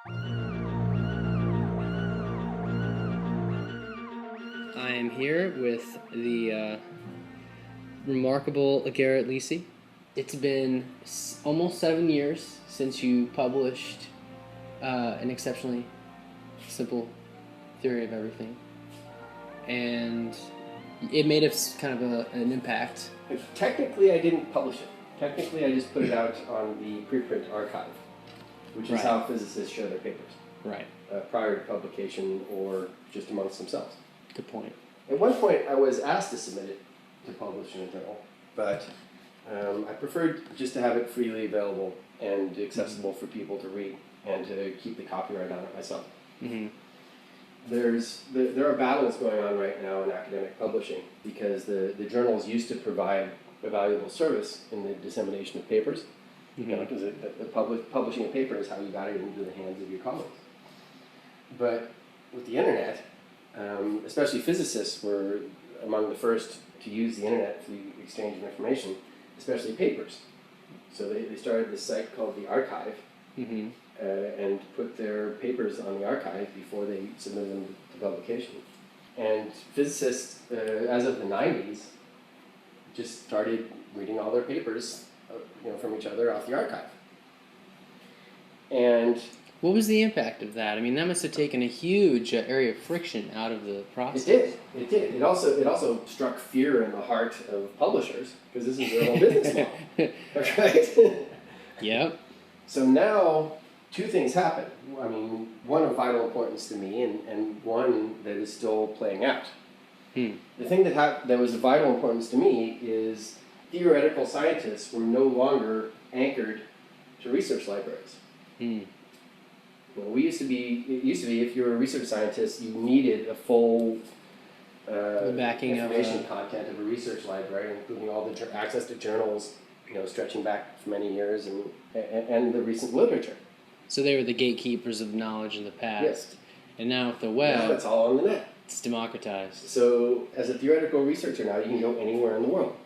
I am here with the remarkable Garrett Lisi. It's been almost 7 years since you published an exceptionally simple theory of everything, and it made kind of an impact. Technically, I didn't publish it. Technically, I just put it out on the preprint archive, which is how physicists share their papers. Right. Prior to publication or just amongst themselves. Good point. At one point, I was asked to submit it to publish in a journal, but I preferred just to have it freely available and accessible for people to read and to keep the copyright on it myself. Mm-hmm. There are battles going on right now in academic publishing because the journals used to provide a valuable service in the dissemination of papers. Mm-hmm. You know, because publishing a paper is how you got it into the hands of your colleagues. But with the internet, especially physicists were among the first to use the internet for the exchange of information, especially papers. So they started this site called the Archive, Mm-hmm. and put their papers on the archive before they submitted them to publication. And physicists, as of the 90s, just started reading all their papers from each other off the archive. And what was the impact of that? I mean, that must have taken a huge area of friction out of the process. It did. It also struck fear in the heart of publishers, because this is their whole business model. Right? Yep. So now, two things happen. I mean, one of vital importance to me, and one that is still playing out. The thing that was of vital importance to me is theoretical scientists were no longer anchored to research libraries. Well, it used to be if you were a research scientist, you needed a full backing information content of a research library, including all the access to journals, stretching back for many years, and the recent literature. So they were the gatekeepers of knowledge in the past. Yes. And now with the web, now it's all on the net. It's democratized. So as a theoretical researcher now, you can go anywhere in the world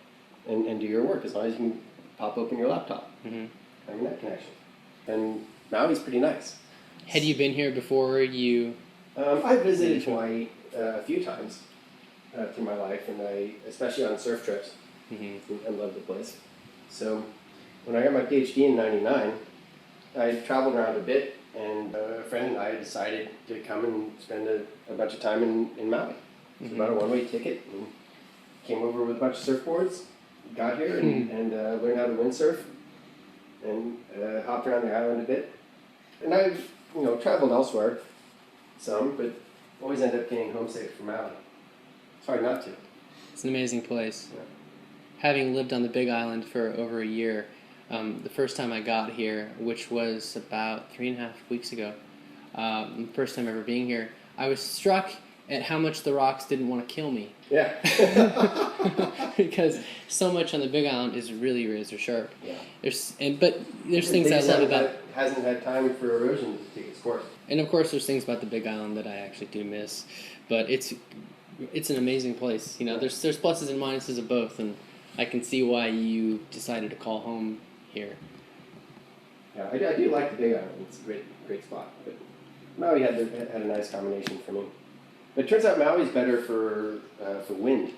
and do your work as long as you can pop open your laptop and have a net connection. And Maui's pretty nice. Had you been here before you? I visited Hawaii a few times through my life, and especially on surf trips. I love the place. So when I got my PhD in '99, I traveled around a bit, and a friend and I decided to come and spend a bunch of time in Maui. It was about a one-way ticket, and came over with a bunch of surfboards, got here, and learned how to windsurf, and hopped around the island a bit. And I've traveled elsewhere some, but always end up getting homesick for Maui. It's hard not to. It's an amazing place. Yeah. Having lived on the Big Island for over a year, the first time I got here, which was about 3.5 weeks ago, the first time ever being here, I was struck at how much the rocks didn't want to kill me. Yeah. Because so much on the Big Island is really razor sharp. Yeah. There's things I love about it. Hasn't had time for erosion to take its course. And of course, there's things about the Big Island that I actually do miss, but it's an amazing place. There's pluses and minuses of both, and I can see why you decided to call home here. Yeah, I do like the Big Island. It's a great spot. But Maui had a nice combination for me. But it turns out Maui's better for wind.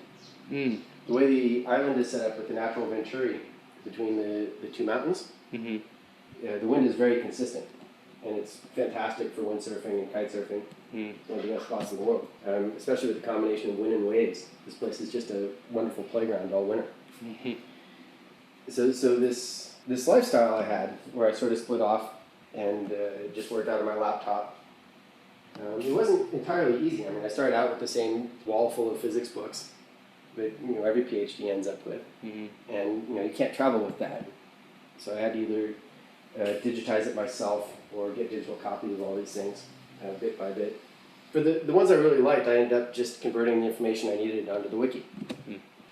The way the island is set up with the natural venturi between the two mountains, the wind is very consistent, and it's fantastic for windsurfing and kite surfing. One of the best spots in the world, especially with the combination of wind and waves. This place is just a wonderful playground all winter. So this lifestyle I had, where I sort of split off and just worked out of my laptop, it wasn't entirely easy. I mean, I started out with the same wall full of physics books that every PhD ends up with, and you can't travel with that. So I had to either digitize it myself or get digital copies of all these things, bit by bit. For the ones I really liked, I ended up just converting the information I needed onto the wiki.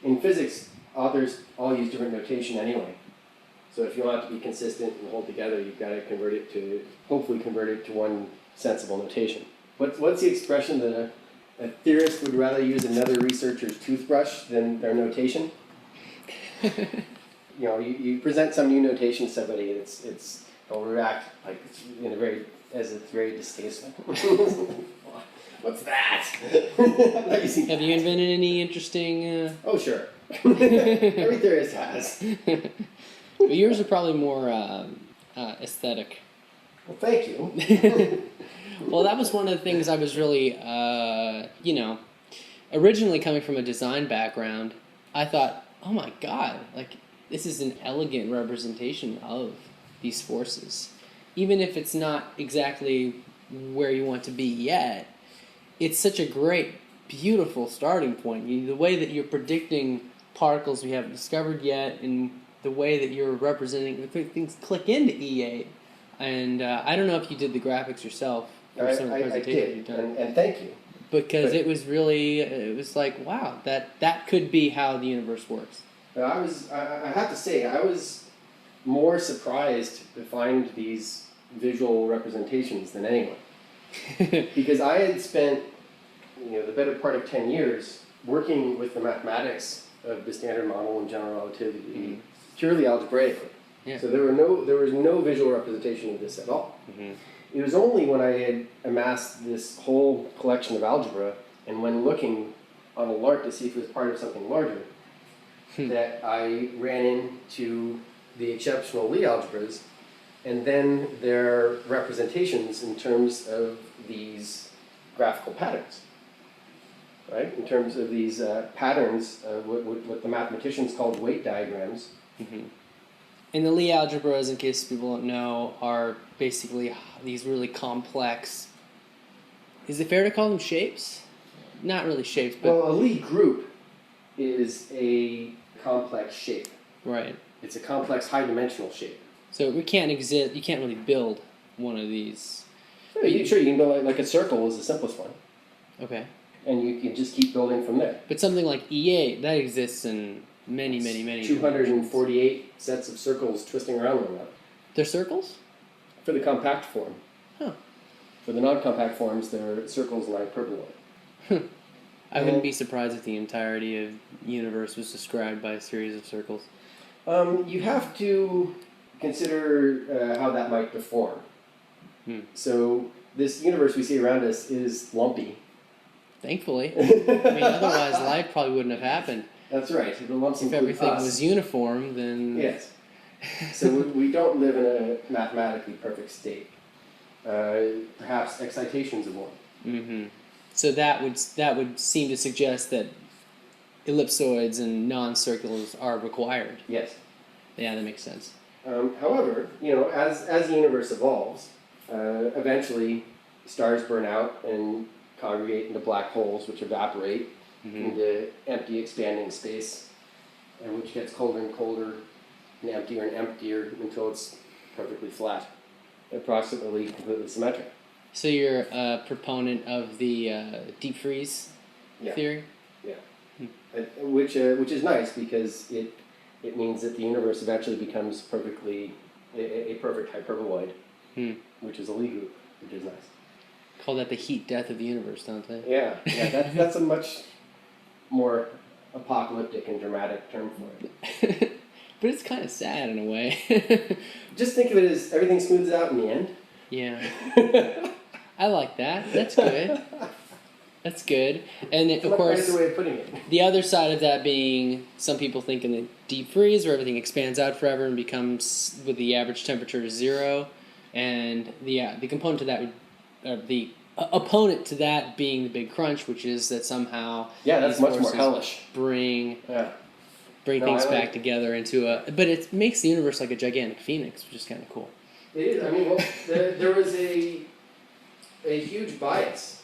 In physics, authors all use different notation anyway. So if you want it to be consistent and hold together, you've got to hopefully convert it to one sensible notation. What's the expression that a theorist would rather use another researcher's toothbrush than their notation? You present some new notation to somebody, it's I'll react like it's very distasteful. What's that? Have you invented any interesting? Oh sure, every theorist has. But yours are probably more aesthetic. Well, thank you. Well, that was one of the things I was really, originally coming from a design background, I thought, oh my God, like, this is an elegant representation of these forces. Even if it's not exactly where you want to be yet, it's such a great, beautiful starting point. The way that you're predicting particles we haven't discovered yet, and the way that you're representing, things click into E8. And I don't know if you did the graphics yourself. I did, and thank you. Because it was really, it was like, wow, that could be how the universe works. I have to say, I was more surprised to find these visual representations than anyone. Because I had spent, the better part of 10 years working with the mathematics of the Standard Model and general relativity, purely algebraically. Yeah. So there was no visual representation of this at all. Mm-hmm. It was only when I had amassed this whole collection of algebra, and when looking on a lark to see if it was part of something larger, that I ran into the exceptional Lie algebras, and then their representations in terms of these graphical patterns, right? In terms of these patterns, what the mathematicians called weight diagrams. Mm-hmm. And the Lie algebras, in case people don't know, are basically these really complex... Is it fair to call them shapes? Not really shapes, but... Well, a Lie group is a complex shape. Right. It's a complex, high-dimensional shape. So you can't really build one of these. Sure, you can build like a circle is the simplest one. Okay. And you can just keep building from there. But something like E8, that exists in many 248 sets of circles twisting around one another. They're circles? For the compact form. Huh. For the non-compact forms, they're circles and hyperboloid. I wouldn't be surprised if the entirety of the universe was described by a series of circles. You have to consider how that might deform. So this universe we see around us is lumpy. Thankfully. I mean, otherwise life probably wouldn't have happened. That's right. If everything was uniform, then... Yes. So we don't live in a mathematically perfect state. Perhaps excitations of one. Mm-hmm. So that would seem to suggest that ellipsoids and non-circulars are required. Yes. Yeah, that makes sense. However, as the universe evolves, eventually stars burn out and congregate into black holes, which evaporate into empty, expanding space, and which gets colder and colder and emptier until it's perfectly flat, approximately completely symmetric. So you're a proponent of the deep freeze theory? Yeah. Which is nice because it means that the universe eventually becomes a perfect hyperboloid, which is a Lie group, which is nice. Call that the heat death of the universe, don't they? Yeah, that's a much more apocalyptic and dramatic term for it. But it's kind of sad in a way. Just think of it as everything smooths out in the end. Yeah. I like that. That's good. That's good. And of course, that's the way of putting it. The other side of that being, some people think in the deep freeze where everything expands out forever and becomes with the average temperature to 0, and the component to that would, the opponent to that being the big crunch, which is that somehow that's much more hellish. Bring things back together into but it makes the universe like a gigantic phoenix, which is kind of cool. It is. I mean, there was a huge bias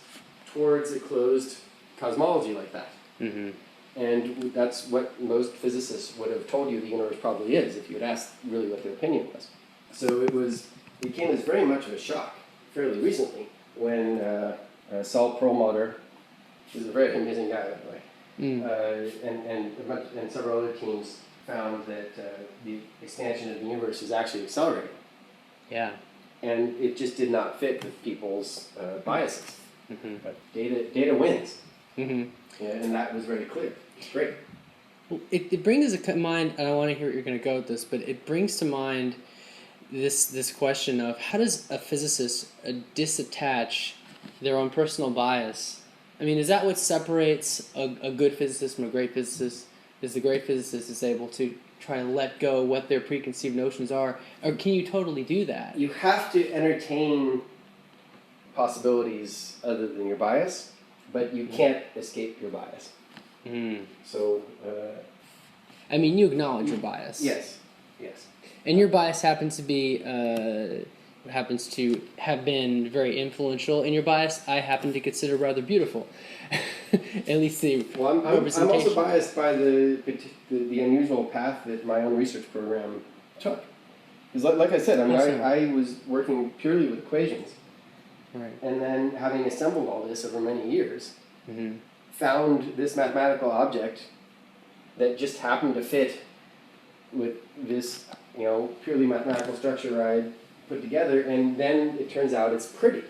towards a closed cosmology like that. Mm-hmm. And that's what most physicists would have told you the universe probably is if you had asked really what their opinion was. So it came as very much of a shock fairly recently when Saul Perlmutter, who's a very amusing guy, by the way, and several other teams found that the expansion of the universe is actually accelerating. Yeah. And it just did not fit with people's biases. Mm-hmm. But data wins. Mm-hmm. Yeah, and that was very clear. It's great. Well, it brings to mind, and I want to hear what you're going to go with this, but it brings to mind, this question of how does a physicist disattach their own personal bias? I mean, is that what separates a good physicist from a great physicist? Is the great physicist is able to try and let go what their preconceived notions are, or can you totally do that? You have to entertain possibilities other than your bias, but you can't escape your bias. So, I mean, you acknowledge your bias. Yes. And your bias happens to be happens to have been very influential. And your bias, I happen to consider rather beautiful. At least the representation. I'm also biased by the unusual path that my own research program took. Because, like I said, I mean, I was working purely with equations, right. And then having assembled all this over many years, found this mathematical object that just happened to fit with this, purely mathematical structure I put together, and then it turns out it's pretty.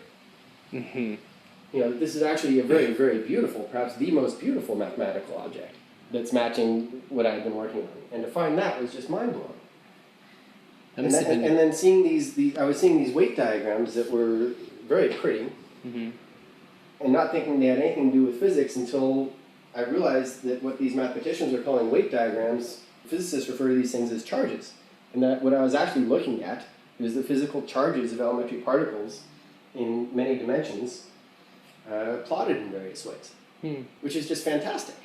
This is actually a very, very beautiful, perhaps the most beautiful mathematical object that's matching what I've been working on. And to find that was just mind-blowing. And then seeing these, I was seeing these weight diagrams that were very pretty, and not thinking they had anything to do with physics until I realized that what these mathematicians are calling weight diagrams, physicists refer to these things as charges. And that what I was actually looking at was the physical charges of elementary particles in many dimensions, plotted in various ways, which is just fantastic.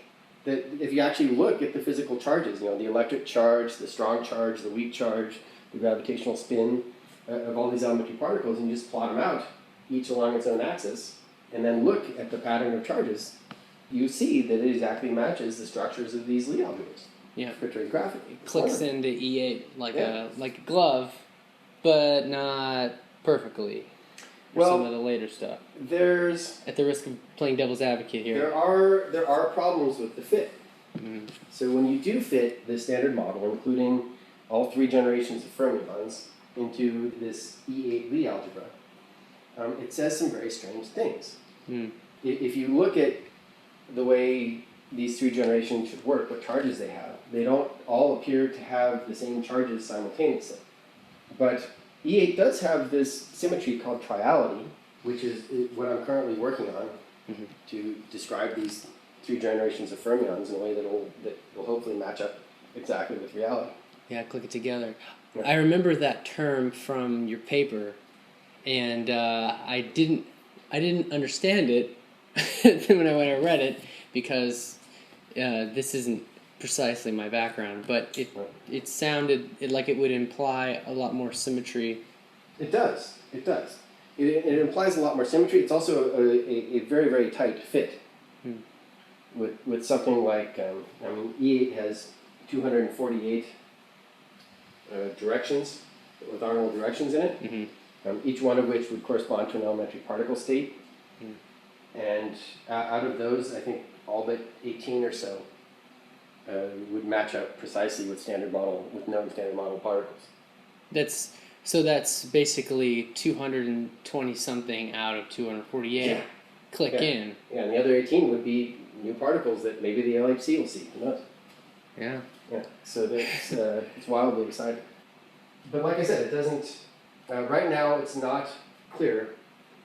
That if you actually look at the physical charges, the electric charge, the strong charge, the weak charge, the gravitational spin of all these elementary particles, and you just plot them out, each along its own axis, and then look at the pattern of charges, you see that it exactly matches the structures of these Lie algebras. Yeah. Portrayed graphically. Clicks into E8 like a glove, but not perfectly. Well, some of the later stuff. There's, at the risk of playing devil's advocate here, there are problems with the fit. So when you do fit the standard model, including all three generations of fermions, into this E8 Lie algebra, it says some very strange things. If you look at the way these three generations should work, what charges they have, they don't all appear to have the same charges simultaneously. But E8 does have this symmetry called triality, which is what I'm currently working on to describe these three generations of fermions in a way that will hopefully match up exactly with reality. Yeah, click it together. Yeah. I remember that term from your paper, and I didn't understand it when I read it, because this isn't precisely my background, but it sounded like it would imply a lot more symmetry. It does. It implies a lot more symmetry. It's also a very, very tight fit with something like, E8 has 248 directions, orthogonal directions in it, each one of which would correspond to an elementary particle state. And out of those, I think all but 18 or so would match up precisely with known standard model particles. That's basically 220 something out of 248. Yeah. Click in. Yeah, and the other 18 would be new particles that maybe the LHC will see. Who knows? Yeah. Yeah. So that's it's wildly exciting. But like I said, it doesn't. Right now, it's not clear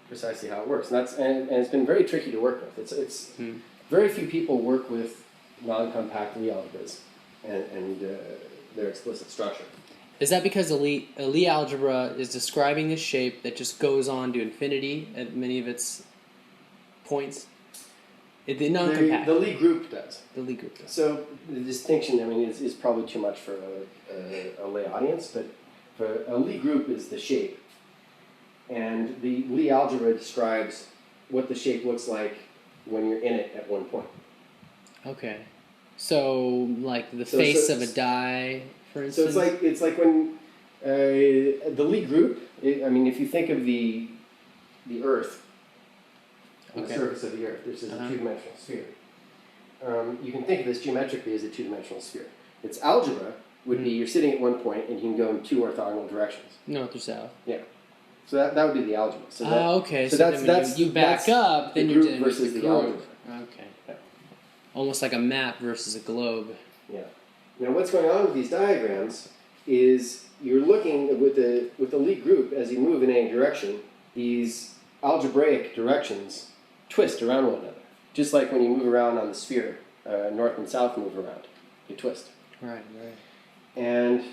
precisely how it works, and it's been very tricky to work with. It's very few people work with non-compact Lie algebras and their explicit structure. Is that because a Lie algebra is describing a shape that just goes on to infinity at many of its points? The non-compact. The Lie group does. The Lie group does. So the distinction, is probably too much for a lay audience, but for a Lie group is the shape. And the Lie algebra describes what the shape looks like when you're in it at one point. Okay. So, like the face of a die, for instance? So it's like when the Lie group, if you think of the Earth, the surface of the Earth, this is a two-dimensional sphere. You can think of this geometrically as a two-dimensional sphere. Its algebra would be you're sitting at one point and you can go in two orthogonal directions. North or south. Yeah. So that would be the algebra. So okay. So that's you back up, then you're dealing with the algebra. Okay. Yeah. Almost like a map versus a globe. Yeah. Now what's going on with these diagrams is you're looking with the Lie group as you move in any direction. These algebraic directions twist around one another, just like when you move around on the sphere, north and south move around, you twist. Right. And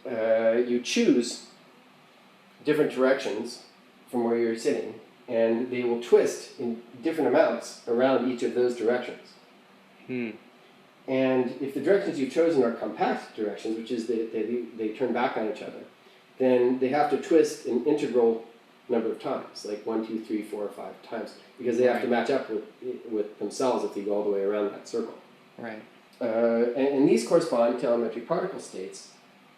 you choose different directions from where you're sitting, and they will twist in different amounts around each of those directions. And if the directions you've chosen are compact directions, which is they turn back on each other, then they have to twist an integral number of times, like 1, 2, 3, 4, 5 times, because they have to match up with themselves if they go all the way around that circle. Right. And these correspond to elementary particle states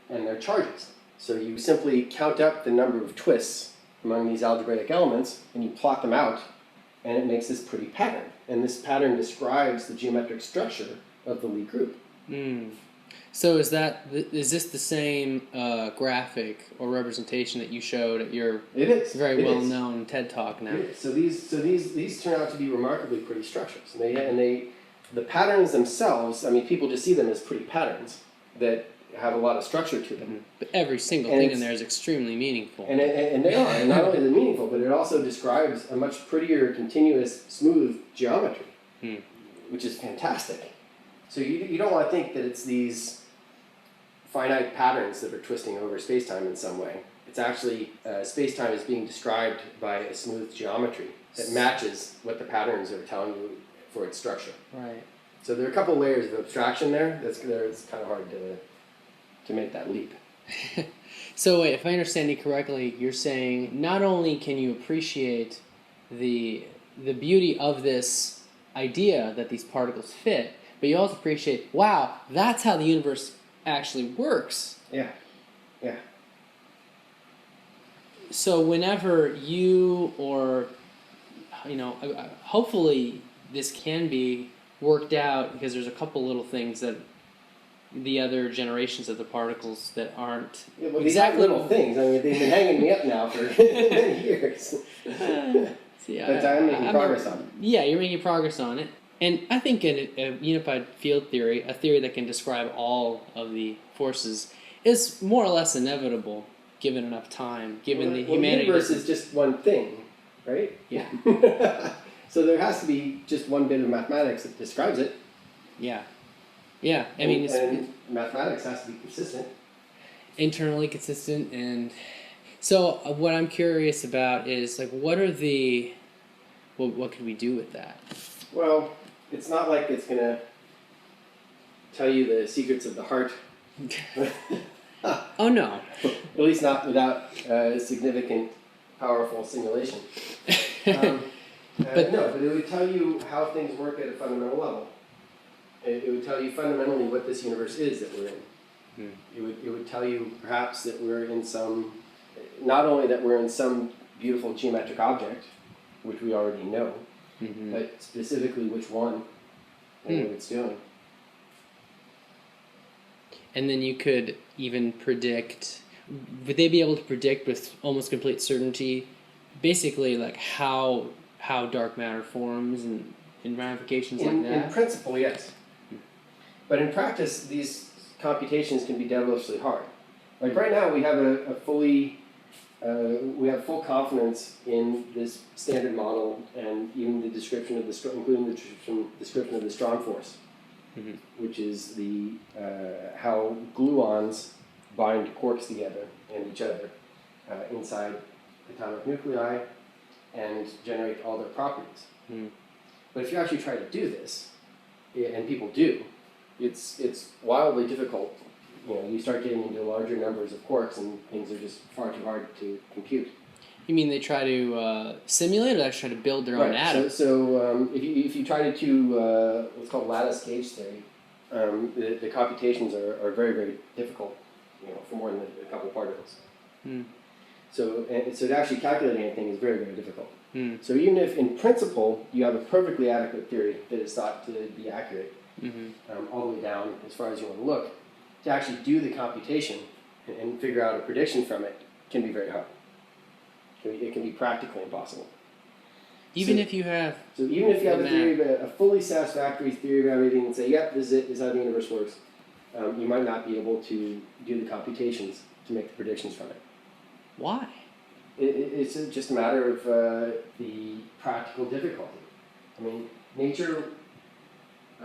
and their charges. So you simply count up the number of twists among these algebraic elements, and you plot them out, and it makes this pretty pattern. And this pattern describes the geometric structure of the Lie group. So is this the same graphic or representation that you showed at your very well-known TED Talk now? It is. So these turn out to be remarkably pretty structures, and the patterns themselves. I mean, people just see them as pretty patterns that have a lot of structure to them. But every single thing in there is extremely meaningful. And they are. And not only is it meaningful, but it also describes a much prettier, continuous, smooth geometry, which is fantastic. So you don't want to think that it's these finite patterns that are twisting over space-time in some way. It's actually space-time is being described by a smooth geometry that matches what the patterns are telling you for its structure. Right. So there are a couple layers of abstraction there. It's kind of hard to make that leap. So wait, if I understand you correctly, you're saying not only can you appreciate the beauty of this idea that these particles fit, but you also appreciate, wow, that's how the universe actually works. Yeah. So whenever you hopefully this can be worked out, because there's a couple little things that the other generations of the particles that aren't exactly little things. I mean, they've been hanging me up now for many years. But I'm making progress on it. Yeah, you're making progress on it. And I think in a unified field theory, a theory that can describe all of the forces, is more or less inevitable given enough time, given the humanity. The universe is just one thing, right? Yeah. So there has to be just one bit of mathematics that describes it. Yeah. And mathematics has to be consistent. Internally consistent. And so what I'm curious about is, like, what could we do with that? Well, it's not like it's going to tell you the secrets of the heart. Oh, no. At least not without significant, powerful simulation. But it would tell you how things work at a fundamental level. It would tell you fundamentally what this universe is that we're in. It would tell you perhaps that we're in not only that we're in some beautiful geometric object, which we already know, but specifically which one and what it's doing. And then you could even predict, would they be able to predict with almost complete certainty, basically like how dark matter forms and ramifications like that? In principle, yes. But in practice, these computations can be devilishly hard. Like right now, we have we have full confidence in this standard model and even the description of including the description of the strong force, which is how gluons bind quarks together and each other inside atomic nuclei and generate all their properties. But if you actually try to do this, and people do, it's wildly difficult. You start getting into larger numbers of quarks, and things are just far too hard to compute. You mean they try to simulate, or they actually try to build their own atoms? So if you try to do what's called lattice gauge theory, the computations are very, very difficult. For more than a couple particles. So to actually calculate anything is very, very difficult. So even if in principle you have a perfectly adequate theory that is thought to be accurate, all the way down as far as you want to look, to actually do the computation and figure out a prediction from it can be very hard. It can be practically impossible. Even if you have a theory, a fully satisfactory theory of everything, and say, yep, this is how the universe works, you might not be able to do the computations to make the predictions from it. Why? It's just a matter of the practical difficulty. I mean, nature...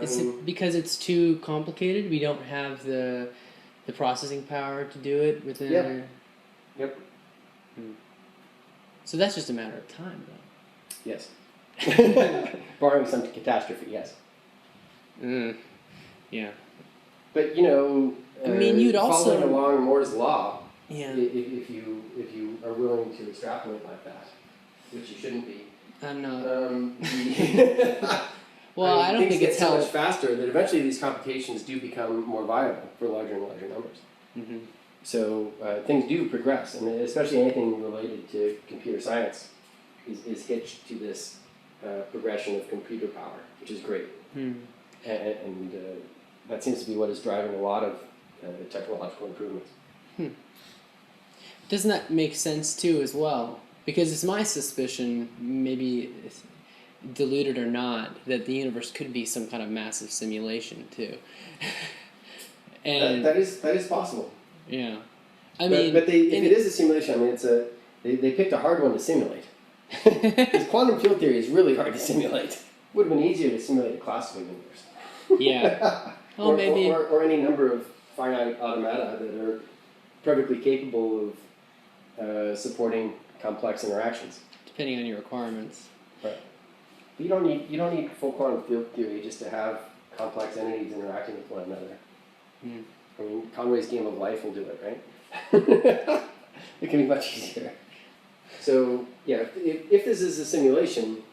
Is it because it's too complicated? We don't have the processing power to do it within... Yep. So that's just a matter of time, though. Yes. Barring some catastrophe, yes. Yeah. But, you know... I mean, you'd also... Following along Moore's law, yeah. if you are willing to extrapolate like that, which you shouldn't be... I'm not... Well, I don't think it's so much faster that eventually these computations do become more viable for larger and larger numbers. Mm-hmm. So things do progress, and especially anything related to computer science is hitched to this progression of computer power, which is great. And that seems to be what is driving a lot of technological improvements. Doesn't that make sense too as well? Because it's my suspicion, maybe diluted or not, that the universe could be some kind of massive simulation too. And that is possible. Yeah, But if it is a simulation, I mean, they picked a hard one to simulate. Because quantum field theory is really hard to simulate. It would have been easier to simulate a classical universe. Yeah. Well, maybe. Or any number of finite automata that are perfectly capable of supporting complex interactions. Depending on your requirements. Right. But you don't need full quantum field theory just to have complex entities interacting with one another. I mean, Conway's game of life will do it, right? It can be much easier. So, yeah, if this is a simulation,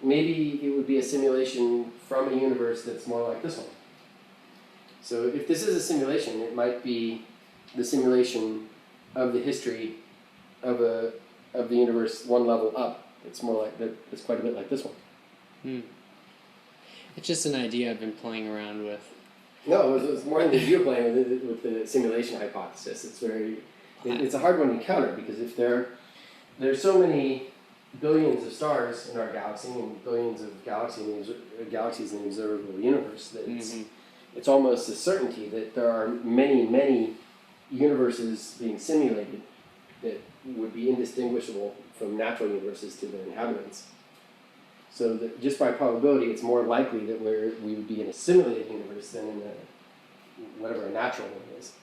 maybe it would be a simulation from a universe that's more like this one. So if this is a simulation, it might be the simulation of the history of the universe one level up. It's more like it's quite a bit like this one. It's just an idea I've been playing around with. No, it's more than you're playing with the simulation hypothesis. It's a hard one to counter because if there's so many billions of stars in our galaxy and billions of galaxies in the observable universe that it's almost a certainty that there are many universes being simulated that would be indistinguishable from natural universes to their inhabitants. So that just by probability, it's more likely that we would be in a simulated universe than in whatever a natural one is.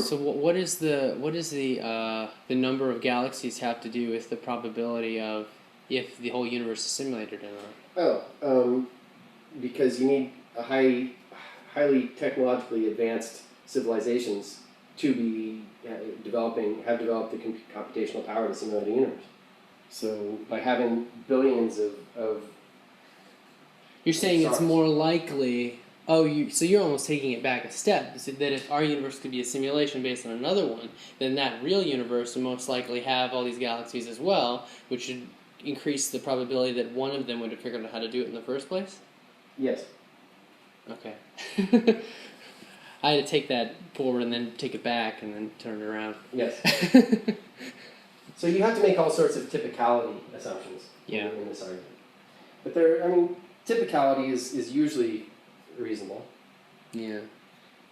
So what is the number of galaxies have to do with the probability of if the whole universe is simulated or not? Because you need a highly technologically advanced civilizations to be have developed the computational power to simulate a universe. So by having billions of you're saying stars. It's more likely. So you're almost taking it back a step. So that if our universe could be a simulation based on another one, then that real universe would most likely have all these galaxies as well, which should increase the probability that one of them would have figured out how to do it in the first place? Yes. Okay. I had to take that forward and then take it back and then turn it around. Yes. So you have to make all sorts of typicality assumptions in this argument. But typicality is usually reasonable. Yeah.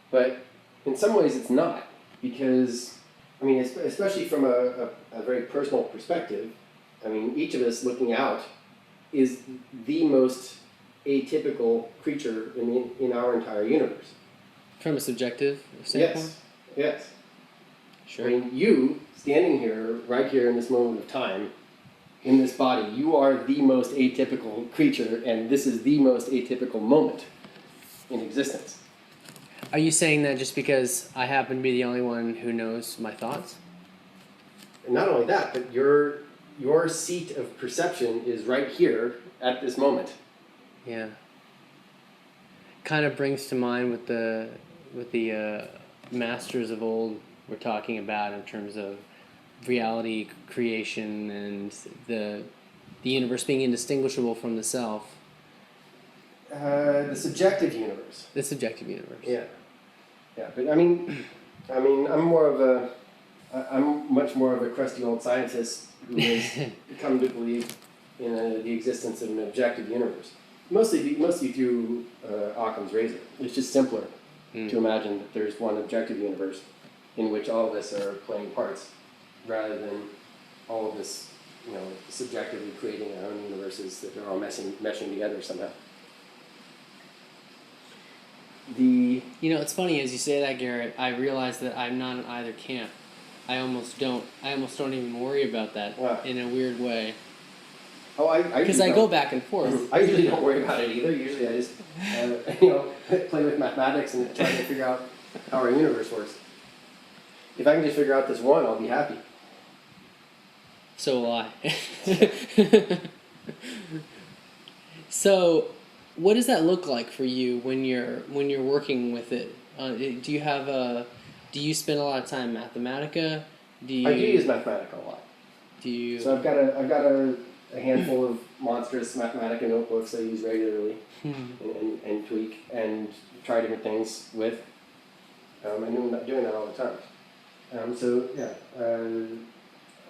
But in some ways it's not, because, especially from a very personal perspective, each of us looking out is the most atypical creature in our entire universe. From a subjective standpoint? Yes. Sure. You, standing here, right here in this moment of time, in this body, you are the most atypical creature, and this is the most atypical moment in existence. Are you saying that just because I happen to be the only one who knows my thoughts? And not only that, but your seat of perception is right here at this moment. Yeah. Kind of brings to mind what the masters of old were talking about in terms of reality creation and the universe being indistinguishable from the self. The subjective universe. The subjective universe. Yeah. But I'm much more of a crusty old scientist who has come to believe in the existence of an objective universe. Mostly through Occam's razor. It's just simpler to imagine that there's one objective universe in which all of us are playing parts, rather than all of us, subjectively creating our own universes that are all meshing together somehow. It's funny as you say that, Garrett. I realize that I'm not in either camp. I almost don't even worry about that in a weird way. Oh, because I go back and forth. I usually don't worry about it either. Usually I just play with mathematics and try to figure out how our universe works. If I can just figure out this one, I'll be happy. So will I. So, what does that look like for you when you're working with it? Do you spend a lot of time in Mathematica? I do use Mathematica a lot. So I've got a handful of monstrous Mathematica notebooks I use regularly and tweak and try different things with. I'm doing that all the time. I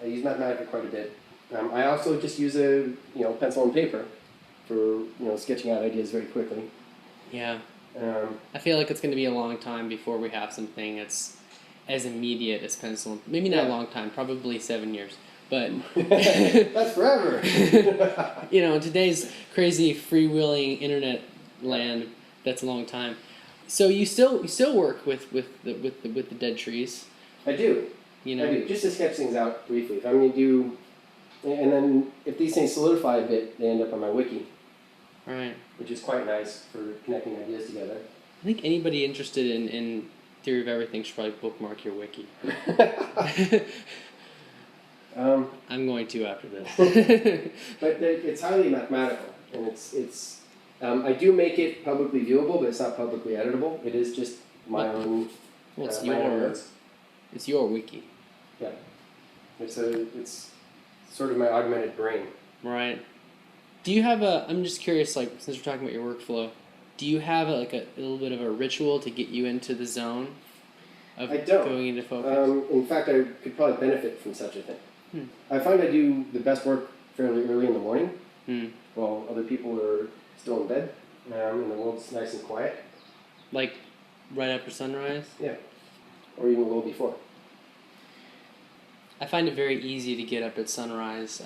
use Mathematica quite a bit. I also just use a pencil and paper for sketching out ideas very quickly. Yeah. I feel like it's going to be a long time before we have something that's as immediate as pencil. Maybe not a long time, probably 7 years. But that's forever. In today's crazy freewheeling internet land, that's a long time. So you still work with the dead trees. I do. I do, just to sketch things out briefly. If I'm going to do, and then if these things solidify a bit, they end up on my wiki. Right. Which is quite nice for connecting ideas together. I think anybody interested in theory of everything should probably bookmark your wiki. I'm going to after this. But it's highly mathematical, and it's. I do make it publicly viewable, but it's not publicly editable. It is just my own. Well, it's your wiki. Yeah. It's sort of my augmented brain. Right. Do you have I'm just curious, since we're talking about your workflow, do you have a little bit of a ritual to get you into the zone of going into focus? In fact, I could probably benefit from such a thing. I find I do the best work fairly early in the morning, while other people are still in bed, and the world's nice and quiet. Like right after sunrise? Yeah. Or even a little before. I find it very easy to get up at sunrise.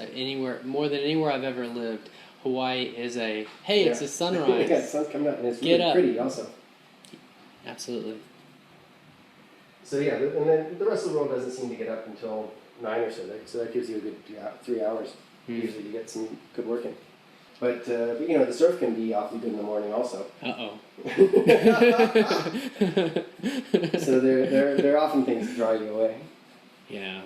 More than anywhere I've ever lived, Hawaii is it's a sunrise. The sun's coming up, and it's really pretty also. Absolutely. So and then the rest of the world doesn't seem to get up until 9 or so. So that gives you a good 3 hours usually to get some good work in. But the surf can be awfully good in the morning also. Uh-oh. So there are often things that draw you away. Yeah.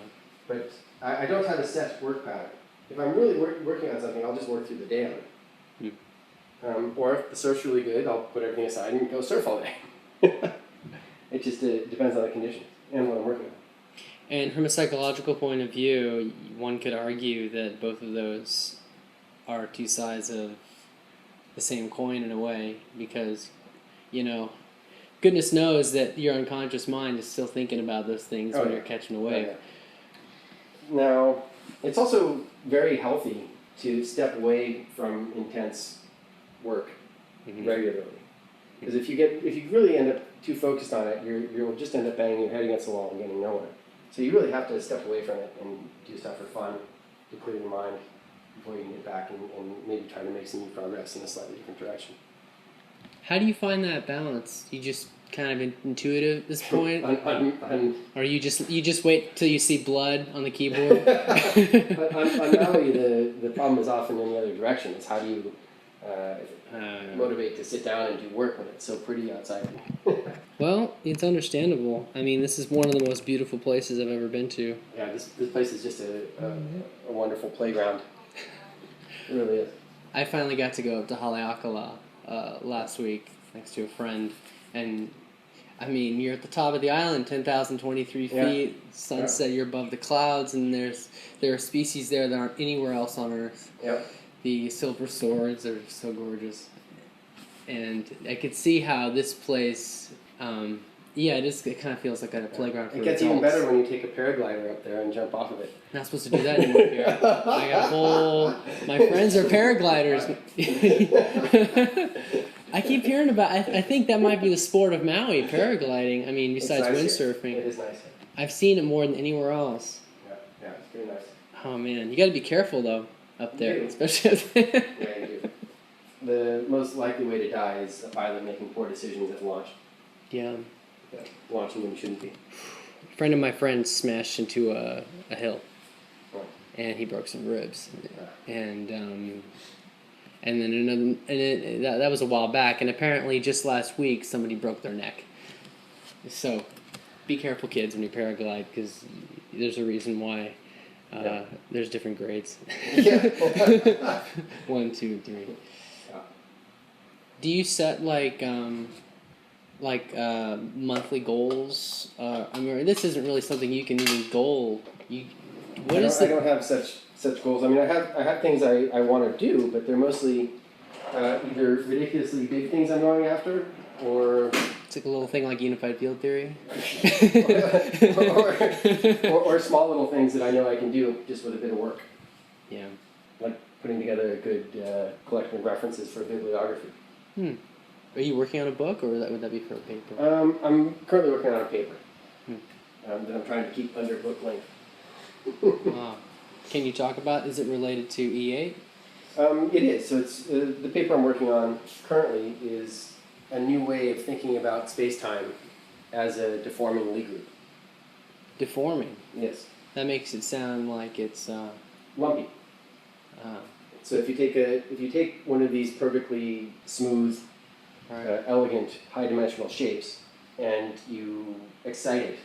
But I don't have a set work pattern. If I'm really working on something, I'll just work through the day on it. Or if the surf's really good, I'll put everything aside and go surf all day. It just depends on the conditions and what I'm working on. And from a psychological point of view, one could argue that both of those are two sides of the same coin in a way, because, goodness knows that your unconscious mind is still thinking about those things when you're catching a wave. Now, it's also very healthy to step away from intense work regularly, because if you really end up too focused on it, you'll just end up banging your head against the wall and getting nowhere. So you really have to step away from it and do stuff for fun to clear your mind before you can get back and maybe try to make some new progress in a slightly different direction. How do you find that balance? You just kind of intuitive at this point? Or you just wait till you see blood on the keyboard? on Maui, the problem is often in the other direction. It's how do you motivate to sit down and do work when it's so pretty outside? Well, it's understandable. I mean, this is one of the most beautiful places I've ever been to. Yeah, this place is just a wonderful playground. It really is. I finally got to go up to Haleakala last week next to a friend, and I mean, you're at the top of the island, 10,023 feet, sunset, you're above the clouds, and there are species there that aren't anywhere else on Earth. Yep. The silver swords are so gorgeous. And I could see how this place Yeah, it kind of feels like a playground for It gets adults. even better when you take a paraglider up there and jump off of it. Not supposed to do that anymore here. I got my friends are paragliders. I keep hearing about. I think that might be the sport of Maui, paragliding. I mean, besides windsurfing. It is nice. I've seen it more than anywhere else. Yeah, it's pretty nice. Oh man, you got to be careful though up there, especially. Yeah, you do. The most likely way to die is a pilot making poor decisions at launch. Yeah. Launching when you shouldn't be. A friend of my friend smashed into a hill, and he broke some ribs, and then that was a while back, and apparently just last week somebody broke their neck. So, be careful, kids, when you paraglide, because there's a reason why there's different grades. Yeah. 1, 2, 3. Yeah. Do you set monthly goals? I mean, this isn't really something you can even goal. I don't have such goals. I mean, I have things I want to do, but they're mostly either ridiculously big things I'm going after, or it's like a little thing like unified field theory, or small little things that I know I can do just with a bit of work. Yeah, like putting together a good collection of references for bibliography. Are you working on a book, or would that be for a paper? I'm currently working on a paper that I'm trying to keep under book length. Wow. Can you talk about, is it related to E8? It is. So it's the paper I'm working on currently is a new way of thinking about space-time as a deforming Lie group. Deforming? Yes. That makes it sound like it's... lumpy. So if you take one of these perfectly smooth, elegant, high-dimensional shapes, and you excite it,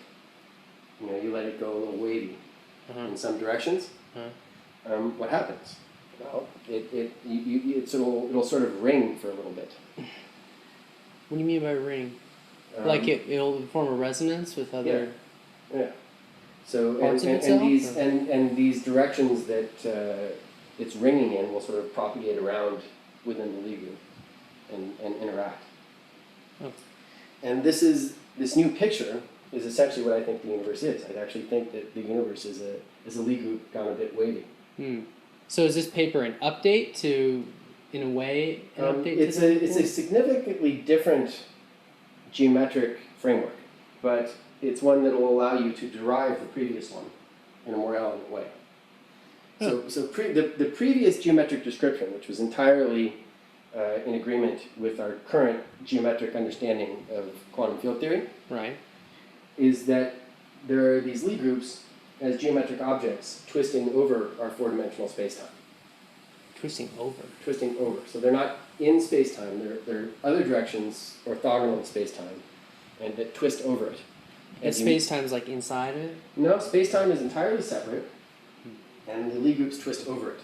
you let it go a little wavy in some directions, what happens? Well, it'll sort of ring for a little bit. What do you mean by ring? Like it'll form a resonance with other... Yeah. So parts of itself? And these directions that it's ringing in will sort of propagate around within the Lie group and interact. Oh. And this new picture is essentially what I think the universe is. I actually think that the universe is a Lie group gone a bit wavy. So is this paper an update to, in a way, it's a significantly different geometric framework, but it's one that will allow you to derive the previous one in a more elegant way. So the previous geometric description, which was entirely in agreement with our current geometric understanding of quantum field theory, is that there are these Lie groups as geometric objects twisting over our four-dimensional spacetime. Twisting over? Twisting over. So they're not in spacetime, they're other directions orthogonal to spacetime, and that twist over it. And spacetime's like inside it? No, spacetime is entirely separate, and the Lie groups twist over it.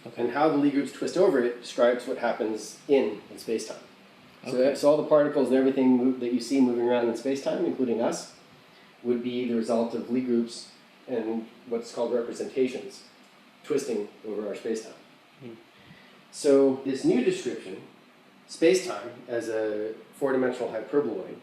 Okay. And how the Lie groups twist over it describes what happens in spacetime. Okay. So all the particles and everything that you see moving around in spacetime, including us, would be the result of Lie groups and what's called representations twisting over our spacetime. So this new description, spacetime as a four-dimensional hyperboloid,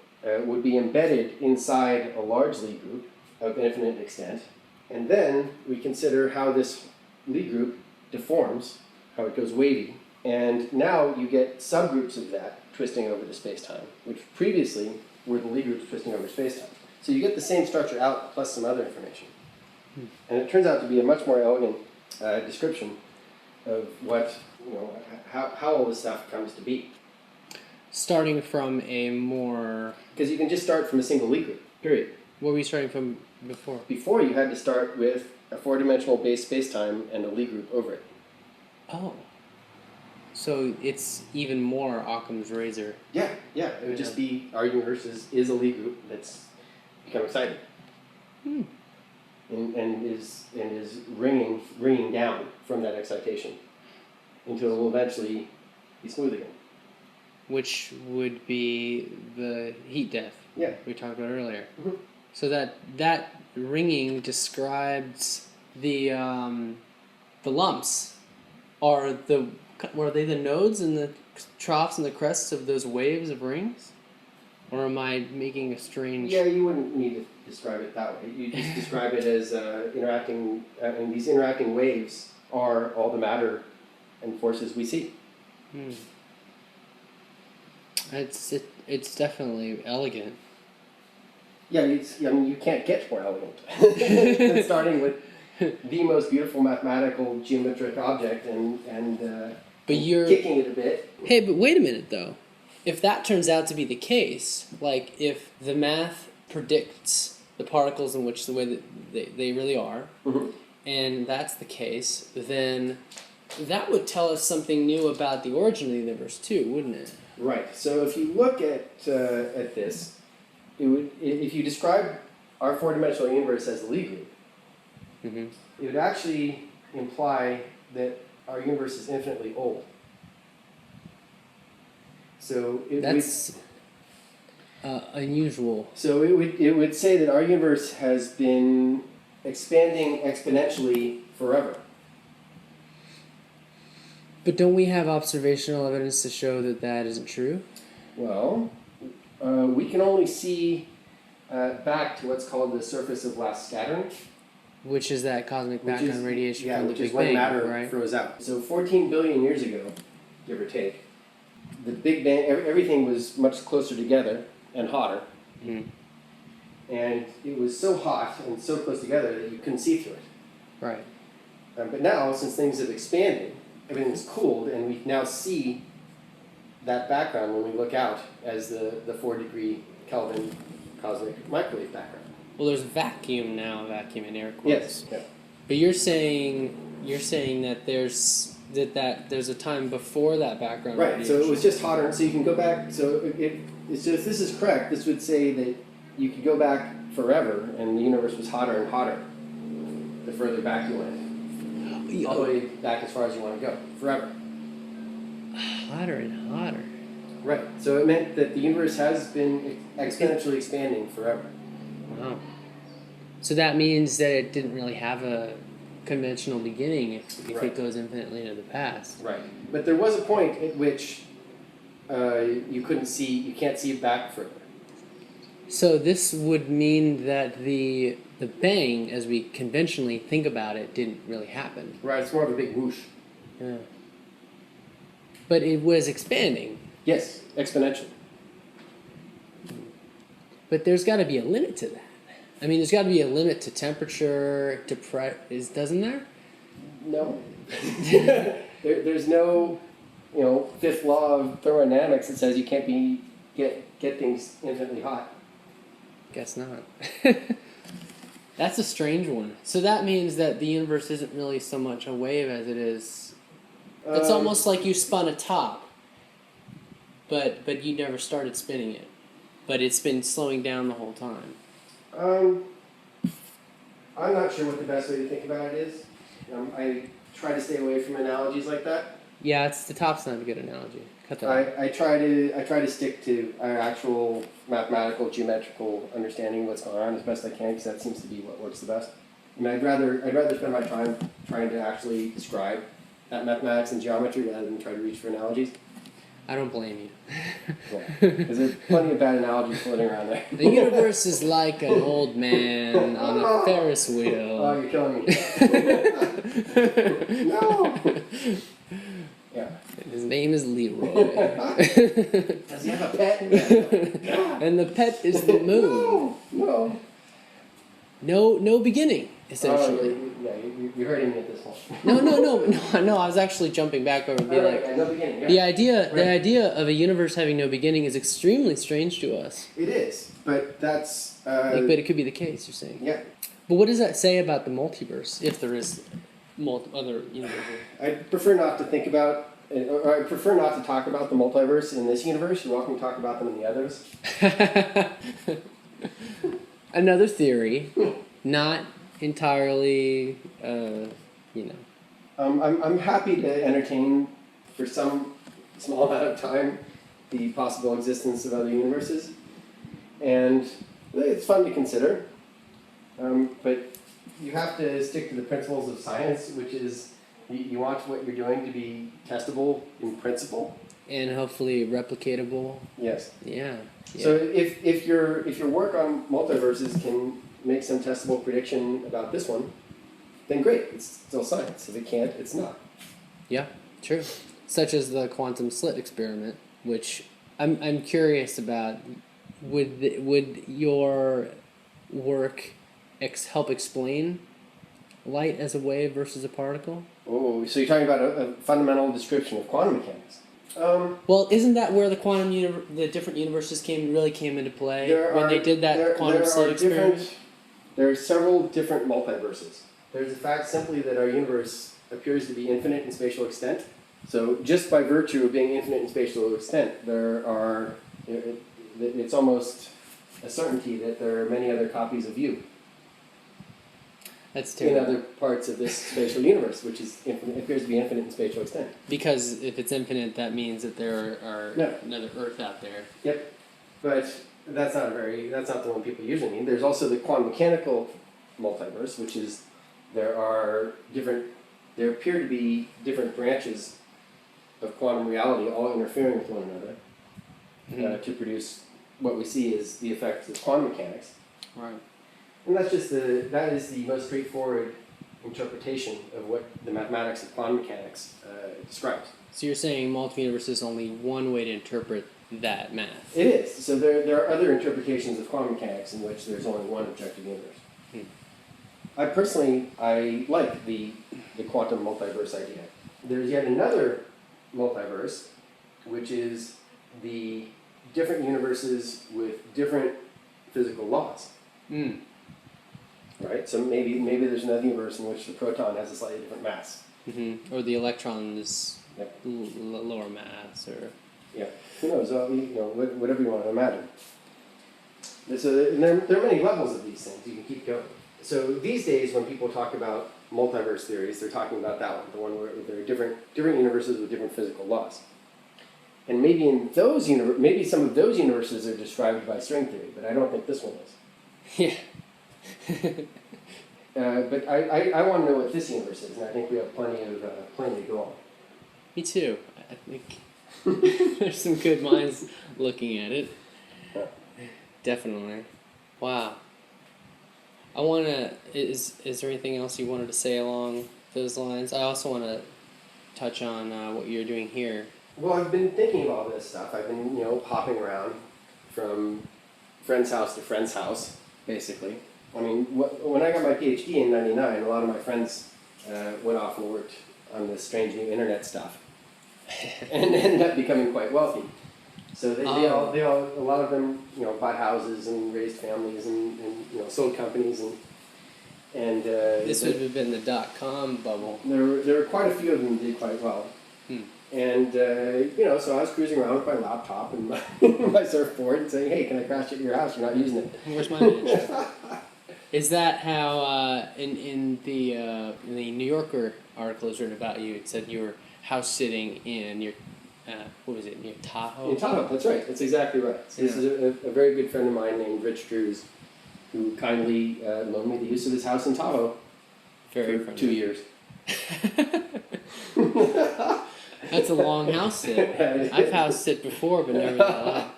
would be embedded inside a large Lie group of infinite extent, and then we consider how this Lie group deforms, how it goes wavy, and now you get subgroups of that twisting over the spacetime, which previously were the Lie groups twisting over spacetime. So you get the same structure out plus some other information. And it turns out to be a much more elegant description of what, how all this stuff comes to be. Starting from a more... Because you can just start from a single Lie group, period. What were you starting from before? Before, you had to start with a four-dimensional base spacetime and a Lie group over it. Oh. So it's even more Occam's razor. Yeah. It would just be our universe is a Lie group that's become excited. And is ringing down from that excitation until it will eventually be smooth again. Which would be the heat death we talked about earlier. So that ringing describes the lumps. Were they the nodes and the troughs and the crests of those waves of rings? Or am I making a strange... Yeah, you wouldn't need to describe it that way. You just describe it as interacting, and these interacting waves are all the matter and forces we see. It's definitely elegant. Yeah, you can't get more elegant than starting with the most beautiful mathematical geometric object and but you're kicking it a bit. Hey, but wait a minute though. If that turns out to be the case, like if the math predicts the particles in which the way that they really are, and that's the case, then that would tell us something new about the origin of the universe too, wouldn't it? Right. So if you look at this, if you describe our four-dimensional universe as the Lie group, it would actually imply that our universe is infinitely old. So that's unusual. So it would say that our universe has been expanding exponentially forever. But don't we have observational evidence to show that that isn't true? Well, we can only see back to what's called the surface of last scattering. Which is that cosmic background radiation from the Big Bang, when matter right? froze out. So 14 billion years ago, give or take, the Big Bang, everything was much closer together and hotter. And it was so hot and so close together that you couldn't see through it. Right. But now, since things have expanded, everything's cooled, and we now see that background when we look out as the 4-degree Kelvin cosmic microwave background. Well, there's vacuum now, vacuum in air quotes. Yes. Yeah. But you're saying that there's a time before that background. Right. radiation. So it was just hotter. So you can go back. So if this is correct, this would say that you could go back forever, and the universe was hotter and hotter the further back you went. All the way back as far as you want to go, forever. Hotter and hotter. Right. So it meant that the universe has been exponentially expanding forever. Wow. So that means that it didn't really have a conventional beginning if Right. it goes infinitely into the past. Right. But there was a point at which you can't see back further. So this would mean that the bang, as we conventionally think about it, didn't really happen. Right. It's more of a big whoosh. Yeah. But it was expanding. Yes, exponentially. But there's got to be a limit to that. I mean, there's got to be a limit to temperature, to doesn't there? No. There's no, fifth law of thermodynamics that says you can't get things infinitely hot. Guess not. That's a strange one. So that means that the universe isn't really so much a wave as it is. It's almost like you spun a top, but you never started spinning it. But it's been slowing down the whole time. I'm not sure what the best way to think about it is. I try to stay away from analogies like that. Yeah, the top's not a good analogy. Cut that out. I try to stick to our actual mathematical, geometrical understanding of what's going on as best I can, because that seems to be what works the best. I mean, I'd rather spend my time trying to actually describe that mathematics and geometry rather than try to reach for analogies. I don't blame you. Because there's plenty of bad analogies floating around there. The universe is like an old man on a Ferris wheel. Oh, you're killing me. No! Yeah. His name is Leroy. Does he have a pet? And the pet is the moon. No beginning, essentially. You're hurting me at this point. No. I was actually jumping back over and being like, no beginning. Yeah. The idea of a universe having no beginning is extremely strange to us. It is, but that's. But it could be the case. You're saying. Yeah. But what does that say about the multiverse, if there is other universes? I prefer not to think about, or I prefer not to talk about the multiverse in this universe. You're welcome to talk about them in the others. Another theory, not entirely, I'm happy to entertain, for some small amount of time, the possible existence of other universes. And it's fun to consider. But you have to stick to the principles of science, which is you want what you're doing to be testable in principle. And hopefully replicatable. Yes. Yeah. So if your work on multiverses can make some testable prediction about this one, then great. It's still science. If it can't, it's not. Yeah, true. Such as the quantum slit experiment, which I'm curious about. Would your work help explain light as a wave versus a particle? Oh, so you're talking about a fundamental description of quantum mechanics. Well, isn't that where the the different universes really came into play when they did that quantum slit experiment? There are several different multiverses. There's the fact simply that our universe appears to be infinite in spatial extent. So just by virtue of being infinite in spatial extent, it's almost a certainty that there are many other copies of you. That's terrible. In other parts of this spatial universe, which appears to be infinite in spatial extent. Because if it's infinite, that means that there are another Earth out there. Yep, but that's not the one people usually mean. There's also the quantum mechanical multiverse, which is there appear to be different branches of quantum reality all interfering with one another to produce what we see as the effects of quantum mechanics. Right. And that is the most straightforward interpretation of what the mathematics of quantum mechanics describes. So you're saying multi-universe is only one way to interpret that math? It is. So there are other interpretations of quantum mechanics in which there's only one objective universe. I personally like the quantum multiverse idea. There's yet another multiverse, which is the different universes with different physical laws. Right? So maybe there's another universe in which the proton has a slightly different mass. Or the electron is lower mass, or... Yeah. Who knows? Whatever you want to imagine. So there are many levels of these things. You can keep going. So these days, when people talk about multiverse theories, they're talking about that one, the one where there are different universes with different physical laws. And maybe maybe some of those universes are described by string theory, but I don't think this one is. Yeah. But I want to know what this universe is, and I think we have plenty to go on. Me too. I think there's some good minds looking at it. Definitely. Wow. I want to... Is there anything else you wanted to say along those lines? I also want to touch on what you're doing here. Well, I've been thinking of all this stuff. I've been, hopping around from friend's house to friend's house, basically. I mean, when I got my PhD in '99, a lot of my friends went off and worked on this strange new internet stuff, and ended up becoming quite wealthy. So they all a lot of them, bought houses and raised families and sold companies and this would have been the .com bubble. There were quite a few of them that did quite well. And, so I was cruising around with my laptop and my surfboard and saying, hey, can I crash at your house? You're not using it. Where's my manage? Is that how, in the New Yorker article was written about you, it said you were house sitting in your, near Tahoe? In Tahoe, that's right. That's exactly right. So this is a very good friend of mine named Rich Drews, who kindly loaned me the use of his house in Tahoe for 2 years. That's a long house sit. I've house sit before, but never that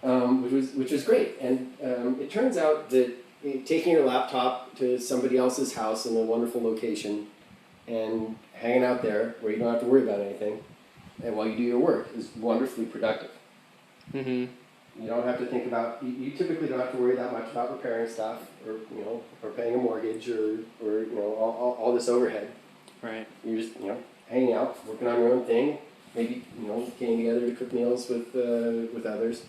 long. Which was great. And it turns out that taking your laptop to somebody else's house in a wonderful location and hanging out there where you don't have to worry about anything, and while you do your work, is wonderfully productive. You don't have to think about. You typically don't have to worry that much about repairing stuff, or paying a mortgage, or all this overhead. Right. You're just hanging out, working on your own thing. Maybe getting together to cook meals with others.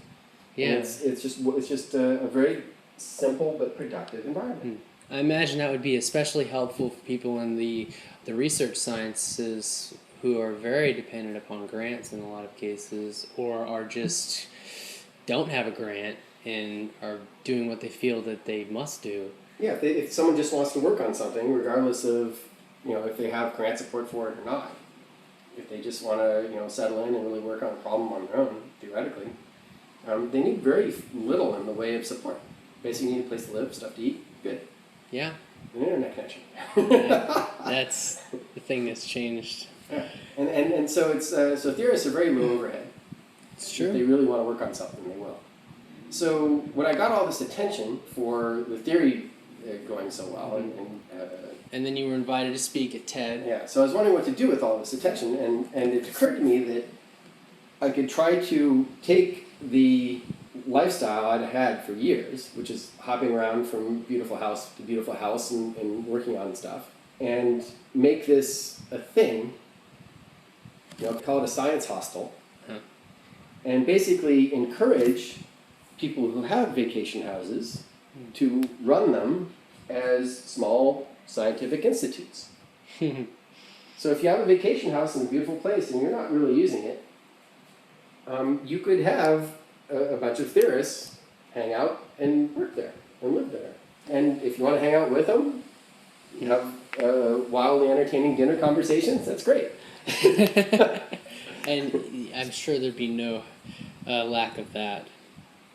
Yeah. And it's just a very simple but productive environment. I imagine that would be especially helpful for people in the research sciences who are very dependent upon grants in a lot of cases, or are just don't have a grant and are doing what they feel that they must do. Yeah, if someone just wants to work on something, regardless of if they have grant support for it or not, if they just want to settle in and really work on a problem on their own, theoretically, they need very little in the way of support. Basically, you need a place to live, stuff to eat, good. Yeah. An internet connection. Yeah, that's the thing that's changed Yeah. And so it's so theorists are very low overhead. It's true. If they really want to work on something, they will. So when I got all this attention for the theory going so well, and then you were invited to speak at TED. Yeah, so I was wondering what to do with all this attention, and it occurred to me that I could try to take the lifestyle I'd had for years, which is hopping around from beautiful house to beautiful house and working on stuff, and make this a thing, call it a science hostel, and basically encourage people who have vacation houses to run them as small scientific institutes. So if you have a vacation house in a beautiful place and you're not really using it, you could have a bunch of theorists hang out and work there and live there. And if you want to hang out with them, you have wildly entertaining dinner conversations, that's great. And I'm sure there'd be no lack of that.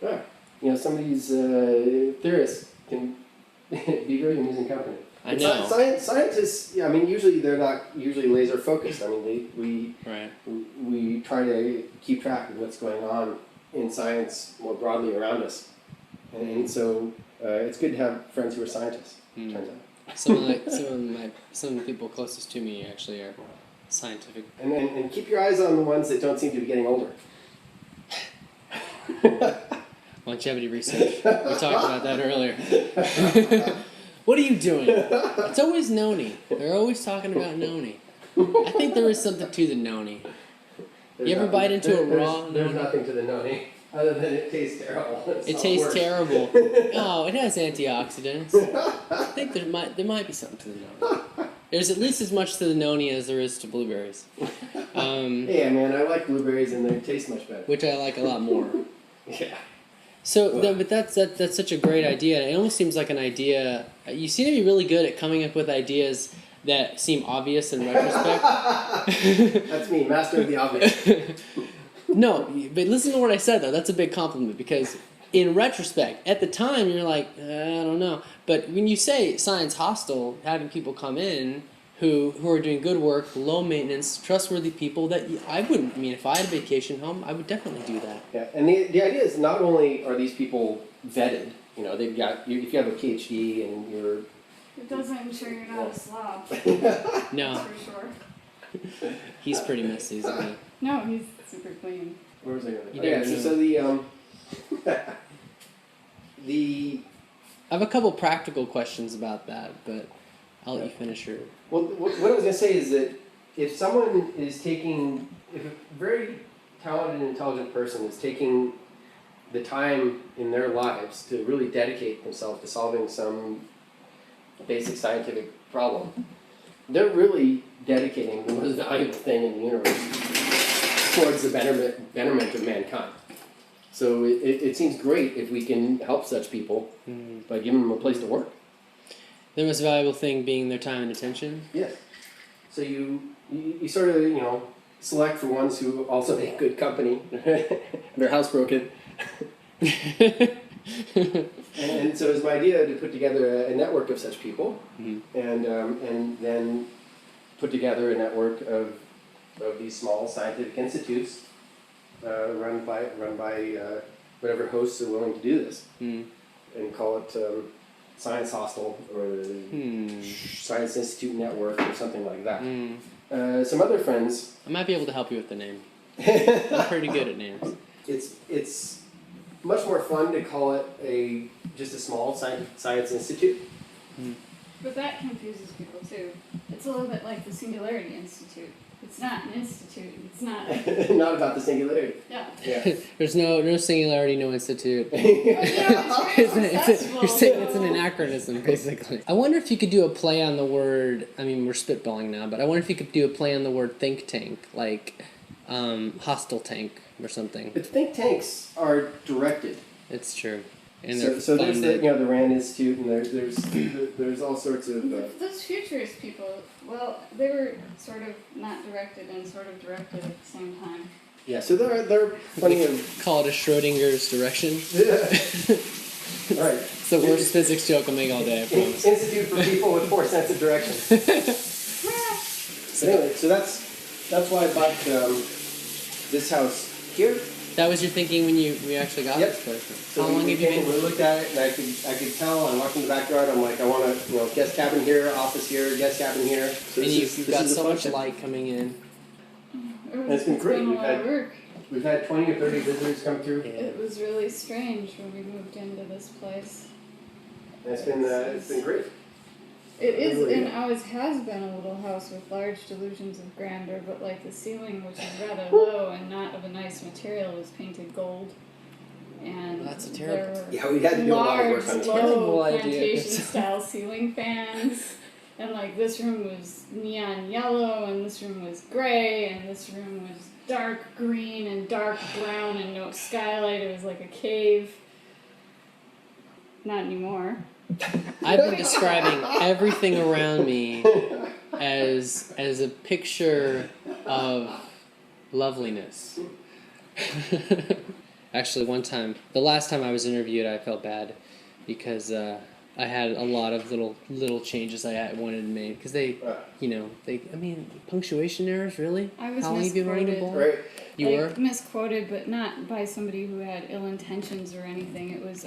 Yeah. Some of these theorists can be very amusing company. I know. Scientists, usually they're not usually laser focused. We try to keep track of what's going on in science more broadly around us, and so it's good to have friends who are scientists. Turns out. Some of the people closest to me actually are scientific. And keep your eyes on the ones that don't seem to be getting older. Longevity research. We talked about that earlier. What are you doing? It's always noni. They're always talking about noni. I think there is something to the noni. You ever bite into a raw noni? There's nothing to the noni other than it tastes terrible. It tastes terrible. Oh, it has antioxidants. I think there might be something to the noni. There's at least as much to the noni as there is to blueberries. Yeah, man, I like blueberries and they taste much better. Which I like a lot more. Yeah. So, but that's such a great idea. It almost seems like an idea. You seem to be really good at coming up with ideas that seem obvious in retrospect. That's me, master of the obvious. No, but listen to what I said though. That's a big compliment because in retrospect, at the time you're like, I don't know. But when you say science hostel, having people come in who are doing good work, low maintenance, trustworthy people that I wouldn't. I mean, if I had a vacation home, I would definitely do that. Yeah, and the idea is not only are these people vetted, they've got if you have a PhD and you're. It doesn't ensure you're not a slob. No. That's for sure. He's pretty messy, isn't he? No, he's super clean. Where was I going? So the I have a couple practical questions about that, but I'll let you finish your. Well, what I was going to say is that if a very talented and intelligent person is taking the time in their lives to really dedicate themselves to solving some basic scientific problem, they're really dedicating the most valuable thing in the universe towards the betterment of mankind. So it seems great if we can help such people by giving them a place to work. The most valuable thing being their time and attention? Yes. So you sort of, select for ones who also make good company. They're housebroken. and so it's my idea to put together a network of such people and then put together a network of these small scientific institutes run by whatever hosts are willing to do this and call it Science Hostel or Science Institute Network or something like that. Some other friends. I might be able to help you with the name. I'm pretty good at names. It's much more fun to call it just a small science institute. But that confuses people too. It's a little bit like the Singularity Institute. It's not an institute. It's not. Not about the singularity. Yeah. There's no singularity, no institute. You're saying it's an anachronism, basically. I wonder if you could do a play on the word. I mean, we're spitballing now, but I wonder if you could do a play on the word think tank, like hostile tank or something. But think tanks are directed. It's true. And so there's the Rand Institute, and there's all sorts of. Those futurist people, well, they were sort of not directed and sort of directed at the same time. Yeah, so there are plenty of. Call it a Schrodinger's direction. Right. It's the worst physics joke I'll make all day, I promise. Institute for people with 4 sense of direction. So anyway, so That's why I bought this house here. That was your thinking when you actually got Yep. this place? So How long we have you came been? and we looked at it, and I could tell. I'm walking the backyard. I'm like, I want to, guest cabin here, office here, guest cabin here. So And you've got so much function. light coming in. It's been great. a lot of work. We've had 20 or 30 visitors come through. Yeah. It was really strange when we moved into this place. And it's been great. It is, Really? and always has been a little house with large delusions of grandeur, but like the ceiling, which is rather low and not of a nice material, was painted gold. And That's a terrible- there were Yeah, we had to do a lot of large, work on it. Terrible low idea. plantation-style ceiling fans. And like this room was neon yellow, and this room was gray, and this room was dark green and dark brown, and no skylight. It was like a cave. Not anymore. I've been describing everything around me as a picture of loveliness. Actually, the last time I was interviewed, I felt bad because I had a lot of little changes I wanted to make because punctuation errors, really. I was How long have you been running a misquoted. bowl? Right. You were? Misquoted, but not by somebody who had ill intentions or anything. It was,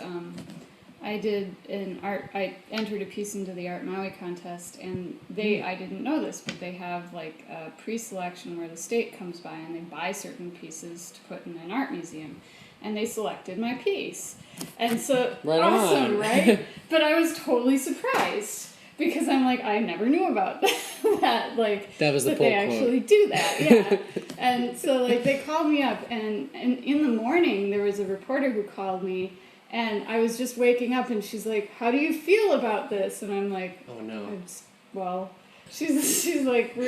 I entered a piece into the Art Maui contest, and I didn't know this, but they have like a pre-selection where the state comes by and they buy certain pieces to put in an art museum. And they selected my piece. And so, Right awesome, on. right? But I was totally surprised. Because I'm like, I never knew about that. Like, That was the that pull they quote. actually do that, yeah. And so, like, they called me up, and in the morning, there was a reporter who called me, and I was just waking up, and she's like, how do you feel about this? And I'm like, Oh no. She's like, were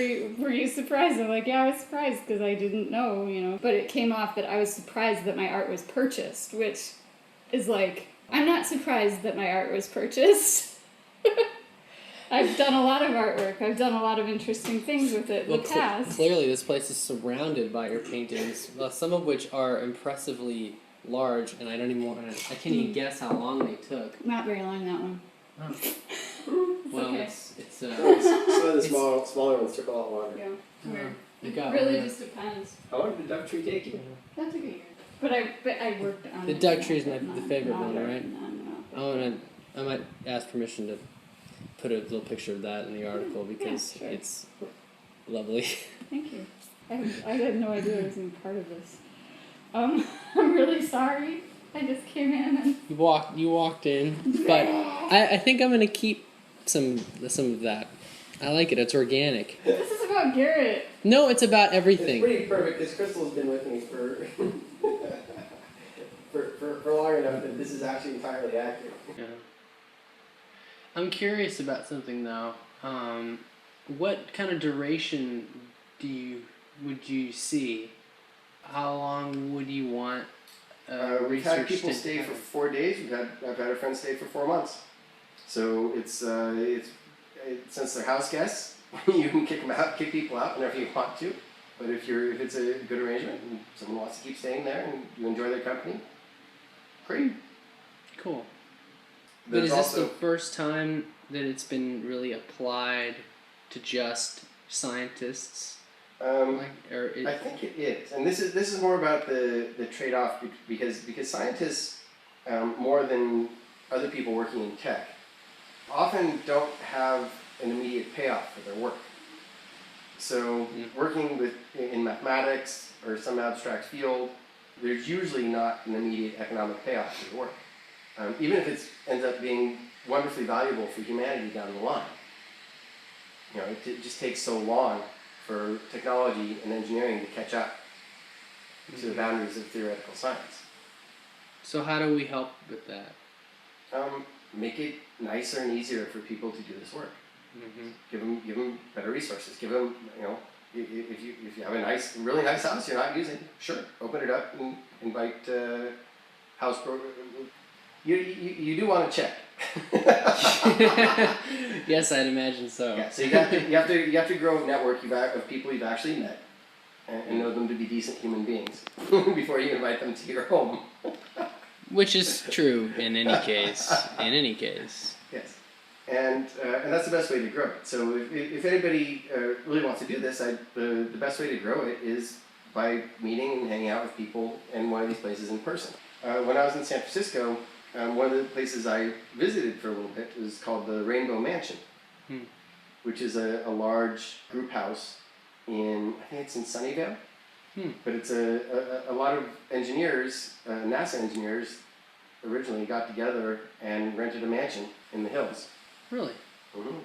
you surprised? I'm like, yeah, I was surprised because I didn't know, But it came off that I was surprised that my art was purchased, which is like, I'm not surprised that my art was purchased. I've done a lot of artwork. I've done a lot of interesting things with it in the past. Clearly, this place is surrounded by your paintings, some of which are impressively large, and I can't even guess how long they took. Not very long, that one. Oh. It's Well, okay. it's Some of the smaller ones took a lot longer. Yeah, weird. You It got really one. just depends. How long did the duck tree take you? That took a year. But I worked on The it. duck tree is the Not- favorite not one, a- right? no. Oh, and I might ask permission to put a little picture of that in the article because sure. it's lovely. Thank you. I had no idea I was even part of this. I'm really sorry. I just came in and You walked in, but I think I'm gonna keep some of that. I like it. It's organic. this is about Garrett. No, it's about It's everything. pretty perfect because Crystal's been with me for for long enough that this is actually entirely accurate. Yeah. I'm curious about something though. What kind of duration would you see? How long would you want? We've had research people to stay for happen? 4 days. I've had a friend stay for 4 months. So it's since they're house guests, you can kick people out whenever you want to. But if it's a good arrangement and someone wants to keep staying there and you enjoy their company, great. Cool. But is this the first time that it's been really applied to just scientists? I think it is, and this is more about the trade-off because scientists, more than other people working in tech, often don't have an immediate payoff for their work. So working in mathematics or some abstract field, there's usually not an immediate economic payoff for your work, even if it ends up being wonderfully valuable for humanity down the line. It just takes so long for technology and engineering to catch up to the boundaries of theoretical science. So how do we help with that? Make it nicer and easier for people to do this work. Mm-hmm. Give them better resources. Give them, if you have a really nice house you're not using, sure, open it up and invite house program. You do want to check. Yes, I'd imagine so. Yeah, so you have to grow a network of people you've actually met and know them to be decent human beings before you invite them to your home. Which is true in any case. In any case. Yes, And that's the best way to grow it. So if anybody really wants to do this, the best way to grow it is by meeting and hanging out with people in one of these places in person. When I was in San Francisco, one of the places I visited for a little bit was called the Rainbow Mansion, which is a large group house I think it's in Sunnyvale, but it's a lot of engineers, NASA engineers, originally got together and rented a mansion in the hills. Really?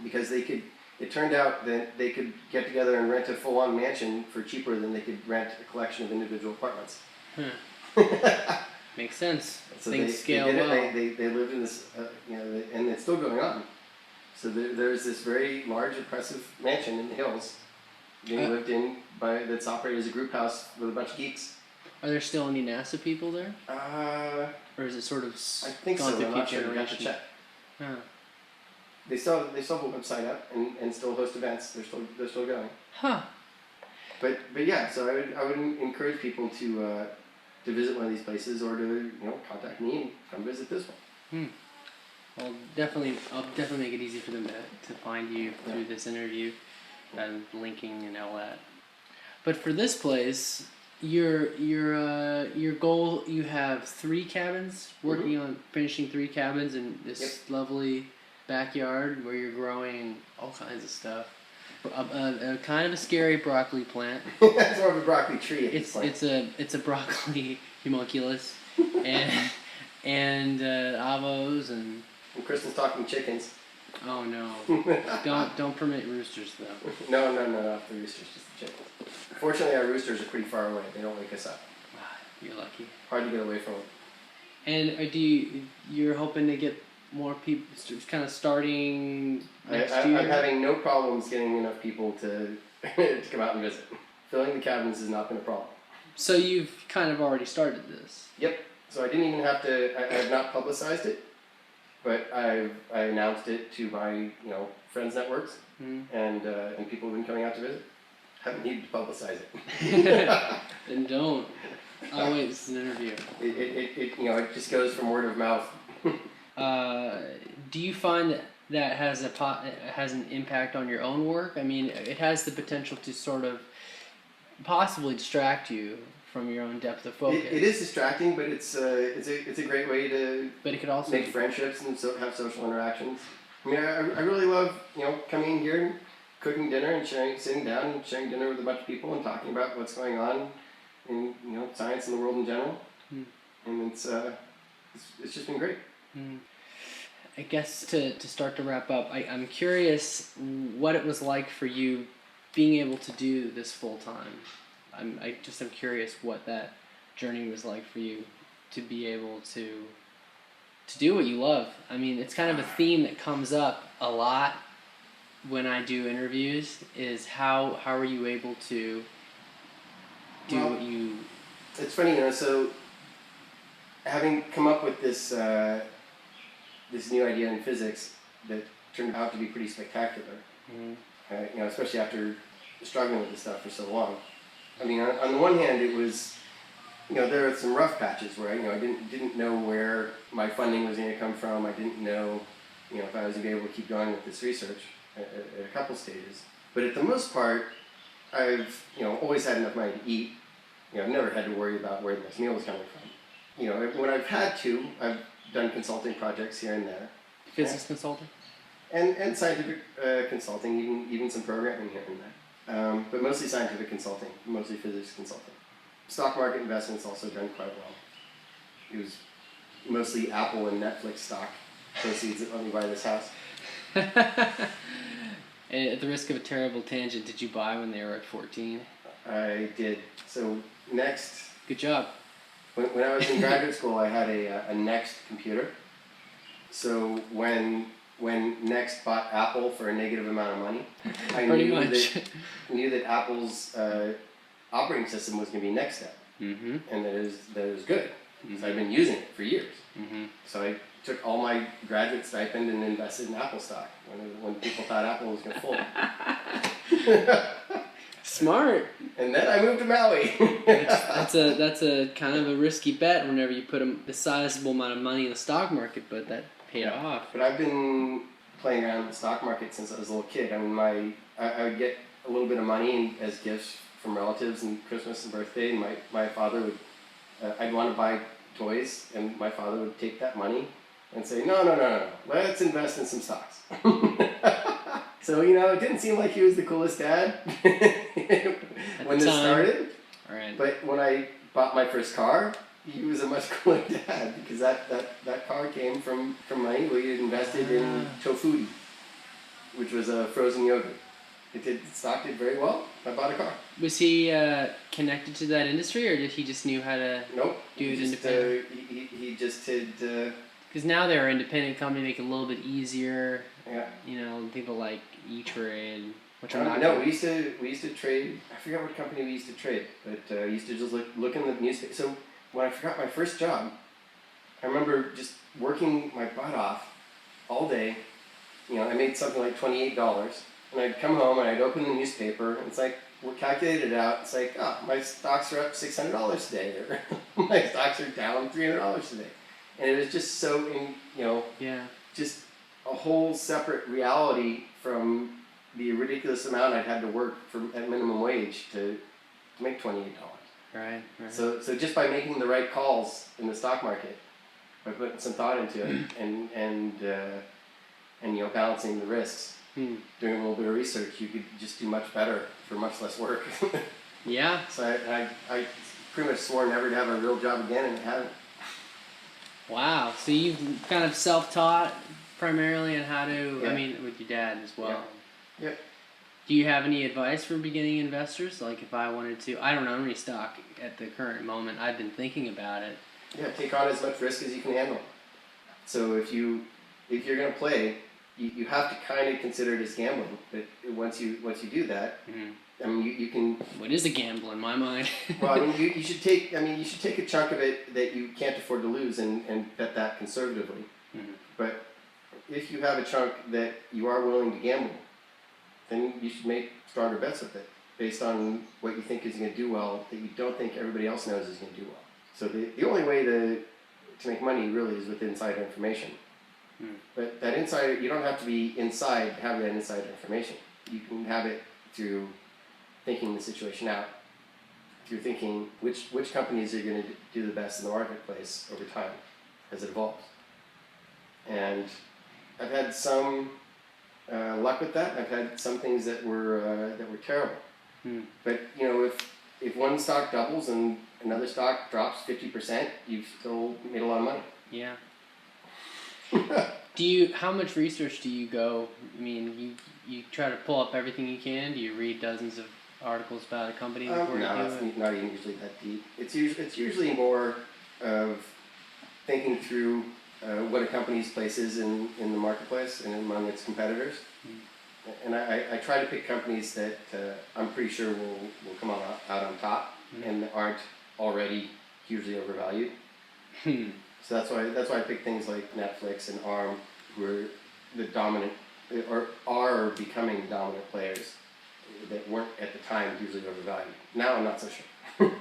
Because it turned out that they could get together and rent a full-on mansion for cheaper than they could rent a collection of individual apartments. Makes sense. So Things scale well. They lived in this, and it's still going on. So there's this very large, impressive mansion in the hills being lived in that's operated as a group house with a bunch of geeks. Are there still any NASA people there? Or is it sort of I think gone so. through I'm each not sure. We have to generation? check. They still have a website up and still host events. They're still going. Huh. But yeah, so I would encourage people to visit one of these places or to contact me and come visit this one. I'll definitely make it easy for them to find you through this interview and linking and all that. But for this place, your goal, you have 3 cabins, working on finishing 3 cabins in this lovely backyard where you're growing all kinds of stuff. A kind of a scary broccoli plant. It's more of a broccoli tree at this point. It's a broccoli homunculus and avos and Kristen's talking chickens. Oh no! don't permit roosters though. No, not the roosters, just the chickens. Fortunately, our roosters are pretty far away. They don't wake us up. You're lucky. Hard to get away from them. And you're hoping to get more people, kind of starting next year? I'm having no problems getting enough people to come out and visit. Filling the cabins has not been a problem. So you've kind of already started this. Yep. So I didn't even have to. I have not publicized it, but I announced it to my friends networks and people who've been coming out to visit. Haven't needed to publicize it. Then don't. Oh wait, this is an interview. It just goes from word of mouth. Do you find that has an impact on your own work? I mean, it has the potential to sort of possibly distract you from your own depth of focus. It is distracting, but it's a great way to. But it could also make friendships and have social interactions. I mean, I really love coming in here and cooking dinner and sitting down and sharing dinner with a bunch of people and talking about what's going on in science and the world in general. And it's just been great. I guess to start to wrap up, I'm curious what it was like for you being able to do this full time. I'm curious what that journey was like for you to be able to do what you love. I mean, it's kind of a theme that comes up a lot when I do interviews. Is how are you able to do what you? It's funny, so having come up with this this new idea in physics that turned out to be pretty spectacular. Especially after struggling with this stuff for so long. I mean, on the one hand, it was, there are some rough patches where I didn't know where my funding was going to come from. I didn't know, if I was going to be able to keep going with this research at a couple stages. But at the most part, I've always had enough money to eat. I've never had to worry about where the next meal was coming from. When I've had to, I've done consulting projects here and there. Physics consulting? And scientific consulting, even some programming here and there. But mostly scientific consulting, mostly physics consulting. Stock market investments also done quite well. It was mostly Apple and Netflix stock proceeds that let me buy this house. And at the risk of a terrible tangent, did you buy when they were at 14? I did. So Next. Good job. When I was in graduate school, I had a Next computer. So when Next bought Apple for a negative amount of money, I knew that Apple's operating system was going to be Next Step, and that it was good. Mm-hmm. So I've been using it for years. Mm-hmm. So I took all my graduate stipend and invested in Apple stock when people thought Apple was going to fold. Smart. And then I moved to Maui. that's a kind of a risky bet whenever you put a sizable amount of money in the stock market, but that paid off. But I've been playing playing around with the stock market since I was a little kid. I mean, I would get a little bit of money as gifts from relatives and Christmas and birthday, and my father would, I'd want to buy toys, and my father would take that money and say, no, let's invest in some stocks. So, it didn't seem like he was the coolest dad when this started. Right. But when I bought my first car, he was a much cooler dad, because that car came from money we had invested in tofu, which was a frozen yogurt. Stock did very well. I bought a car. Was he connected to that industry, or did he just knew how to do it independently? He just did... Because now they're an independent company, make it a little bit easier. Yeah. People like E-Trade, which we used to trade. I forgot what company we used to trade, but I used to just look in the newspaper. So when I forgot my first job, I remember just working my butt off all day. I made something like $28, and I'd come home and I'd open the newspaper, and it's like, we calculated it out. It's like, my stocks are up $600 today, or my stocks are down $300 today, and it was just so just a whole separate reality from the ridiculous amount I'd had to work at minimum wage to make $28. Right. So just by making the right calls in the stock market, by putting some thought into it, and balancing the risks, doing a little bit of research, you could just do much better for much less work. Yeah. So I pretty much swore never to have a real job again, and haven't. Wow. So you've kind of self-taught primarily on how to, Yeah. with your dad as well. Yeah. Yep. Do you have any advice for beginning investors? Like if I wanted to, I don't own any stock at the current moment. I've been thinking about it. Yeah, take on as much risk as you can handle. So if you're going to play, you have to kind of consider it as gambling. But once you do that, you can. What is a gamble in my mind? Well, you should take a chunk of it that you can't afford to lose and bet that conservatively. Mm-hmm. But if you have a chunk that you are willing to gamble, then you should make stronger bets with it based on what you think is going to do well that you don't think everybody else knows is going to do well. So the only way to make money really is with insider information. But that insider, you don't have to be inside to have that insider information. You can have it through thinking the situation out, through thinking which companies are going to do the best in the marketplace over time as it evolves. And I've had some luck with that. I've had some things that were terrible. But if one stock doubles and another stock drops 50%, you've still made a lot of money. Yeah. How much research do you go? I mean, you try to pull up everything you can. Do you read dozens of articles about a company before no, you do it's not even usually that deep. It's usually more of thinking through what a company's place is in the marketplace and among its competitors. And I try to pick companies that I'm pretty sure will come out on top and aren't already hugely overvalued. So that's why I pick things like Netflix and ARM, who are the dominant or are becoming dominant players that weren't at the time hugely overvalued. Now I'm not so sure.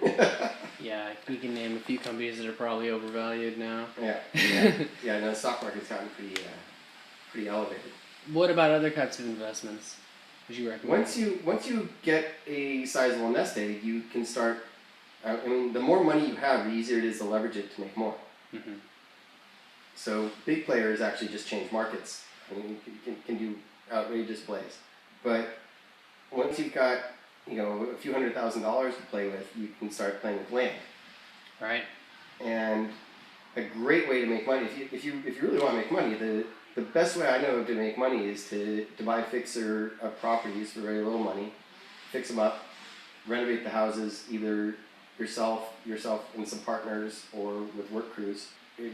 Yeah, you can name a few companies that are probably overvalued now. Yeah. No, the stock market's gotten pretty elevated. What about other types of investments? Would you recommend? Once you get a sizable nest egg, you can start. The more money you have, the easier it is to leverage it to make more. Mm-hmm. So big players actually just change markets. You can do outrageous plays, but once you've got a few $100,000 to play with, you can start playing with land. Right. And a great way to make money, if you really want to make money, the best way I know to make money is to buy fixer properties for very little money, fix them up, renovate the houses either yourself and some partners or with work crews.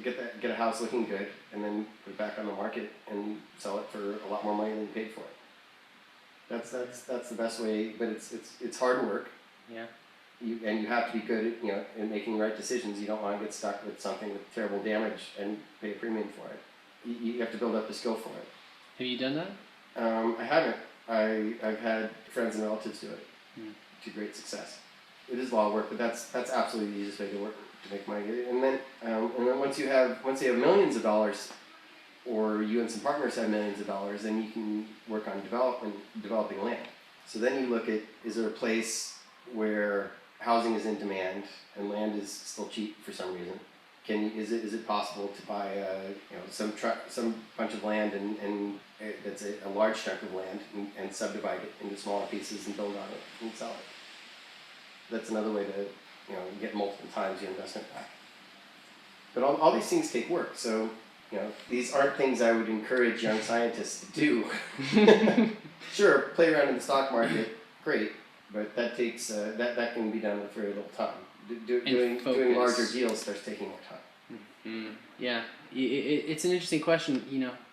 Get a house looking good, and then put it back on the market and sell it for a lot more money than you paid for it. That's the best way, but it's hard work. Yeah. You have to be good at in making the right decisions. You don't want to get stuck with something with terrible damage and pay a premium for it. You have to build up the skill for it. Have you done that? I haven't. I've had friends and relatives do it to great success. It is a lot of work, but that's absolutely the easiest way to make money. And then once you have millions of dollars, or you and some partners have millions of dollars, then you can work on developing land. So then you look at, is there a place where housing is in demand and land is still cheap for some reason? Is it possible to buy some bunch of land and that's a large chunk of land and subdivide it into smaller pieces and build on it and sell it? That's another way to get multiple times your investment back. But all these things take work. So these aren't things I would encourage young scientists to do. Sure, play around in the stock market, great, but that takes that can be done with very little time. Doing larger deals starts taking more time. Mm-hmm. Yeah, it's an interesting question.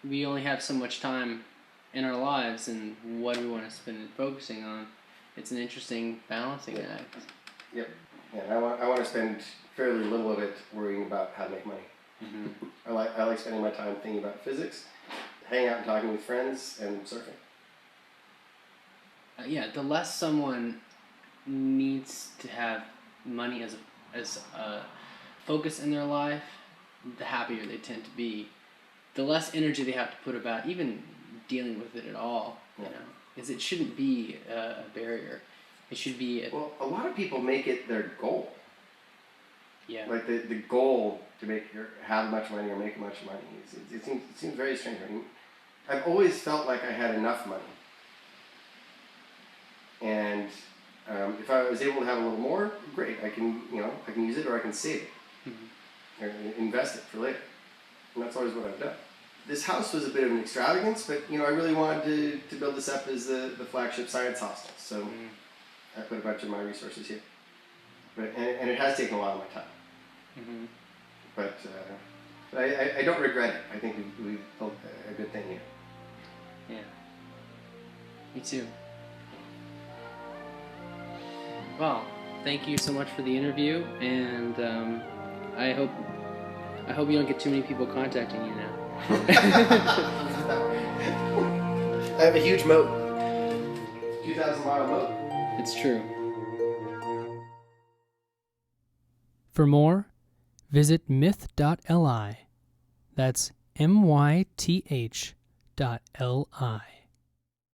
We only have so much time in our lives, and what do we want to spend it focusing on? It's an interesting balancing act. Yep. And I want to spend fairly little of it worrying about how to make money. Mm-hmm. I like spending my time thinking about physics, hanging out and talking with friends, and surfing. The less someone needs to have money as a focus in their life, the happier they tend to be. The less energy they have to put about even dealing with it at all, because it shouldn't be a barrier. It should be. Well, a lot of people make it their goal. Yeah. Like the goal to have much money or make much money. It seems very strange. I mean, I've always felt like I had enough money. And if I was able to have a little more, great. I can use it or I can save it, or invest it for later. And that's always what I've done. This house was a bit of an extravagance, but I really wanted to build this up as the flagship science hostel. So I put a bunch of my resources here. But and it has taken a lot of my time. Mm-hmm. But I don't regret it. I think we've built a good thing here. Yeah. Me too. Well, thank you so much for the interview, and I hope you don't get too many people contacting you now. I have a huge moat. 2,000-mile moat. It's true. For more, visit myth.li. That's myth.li.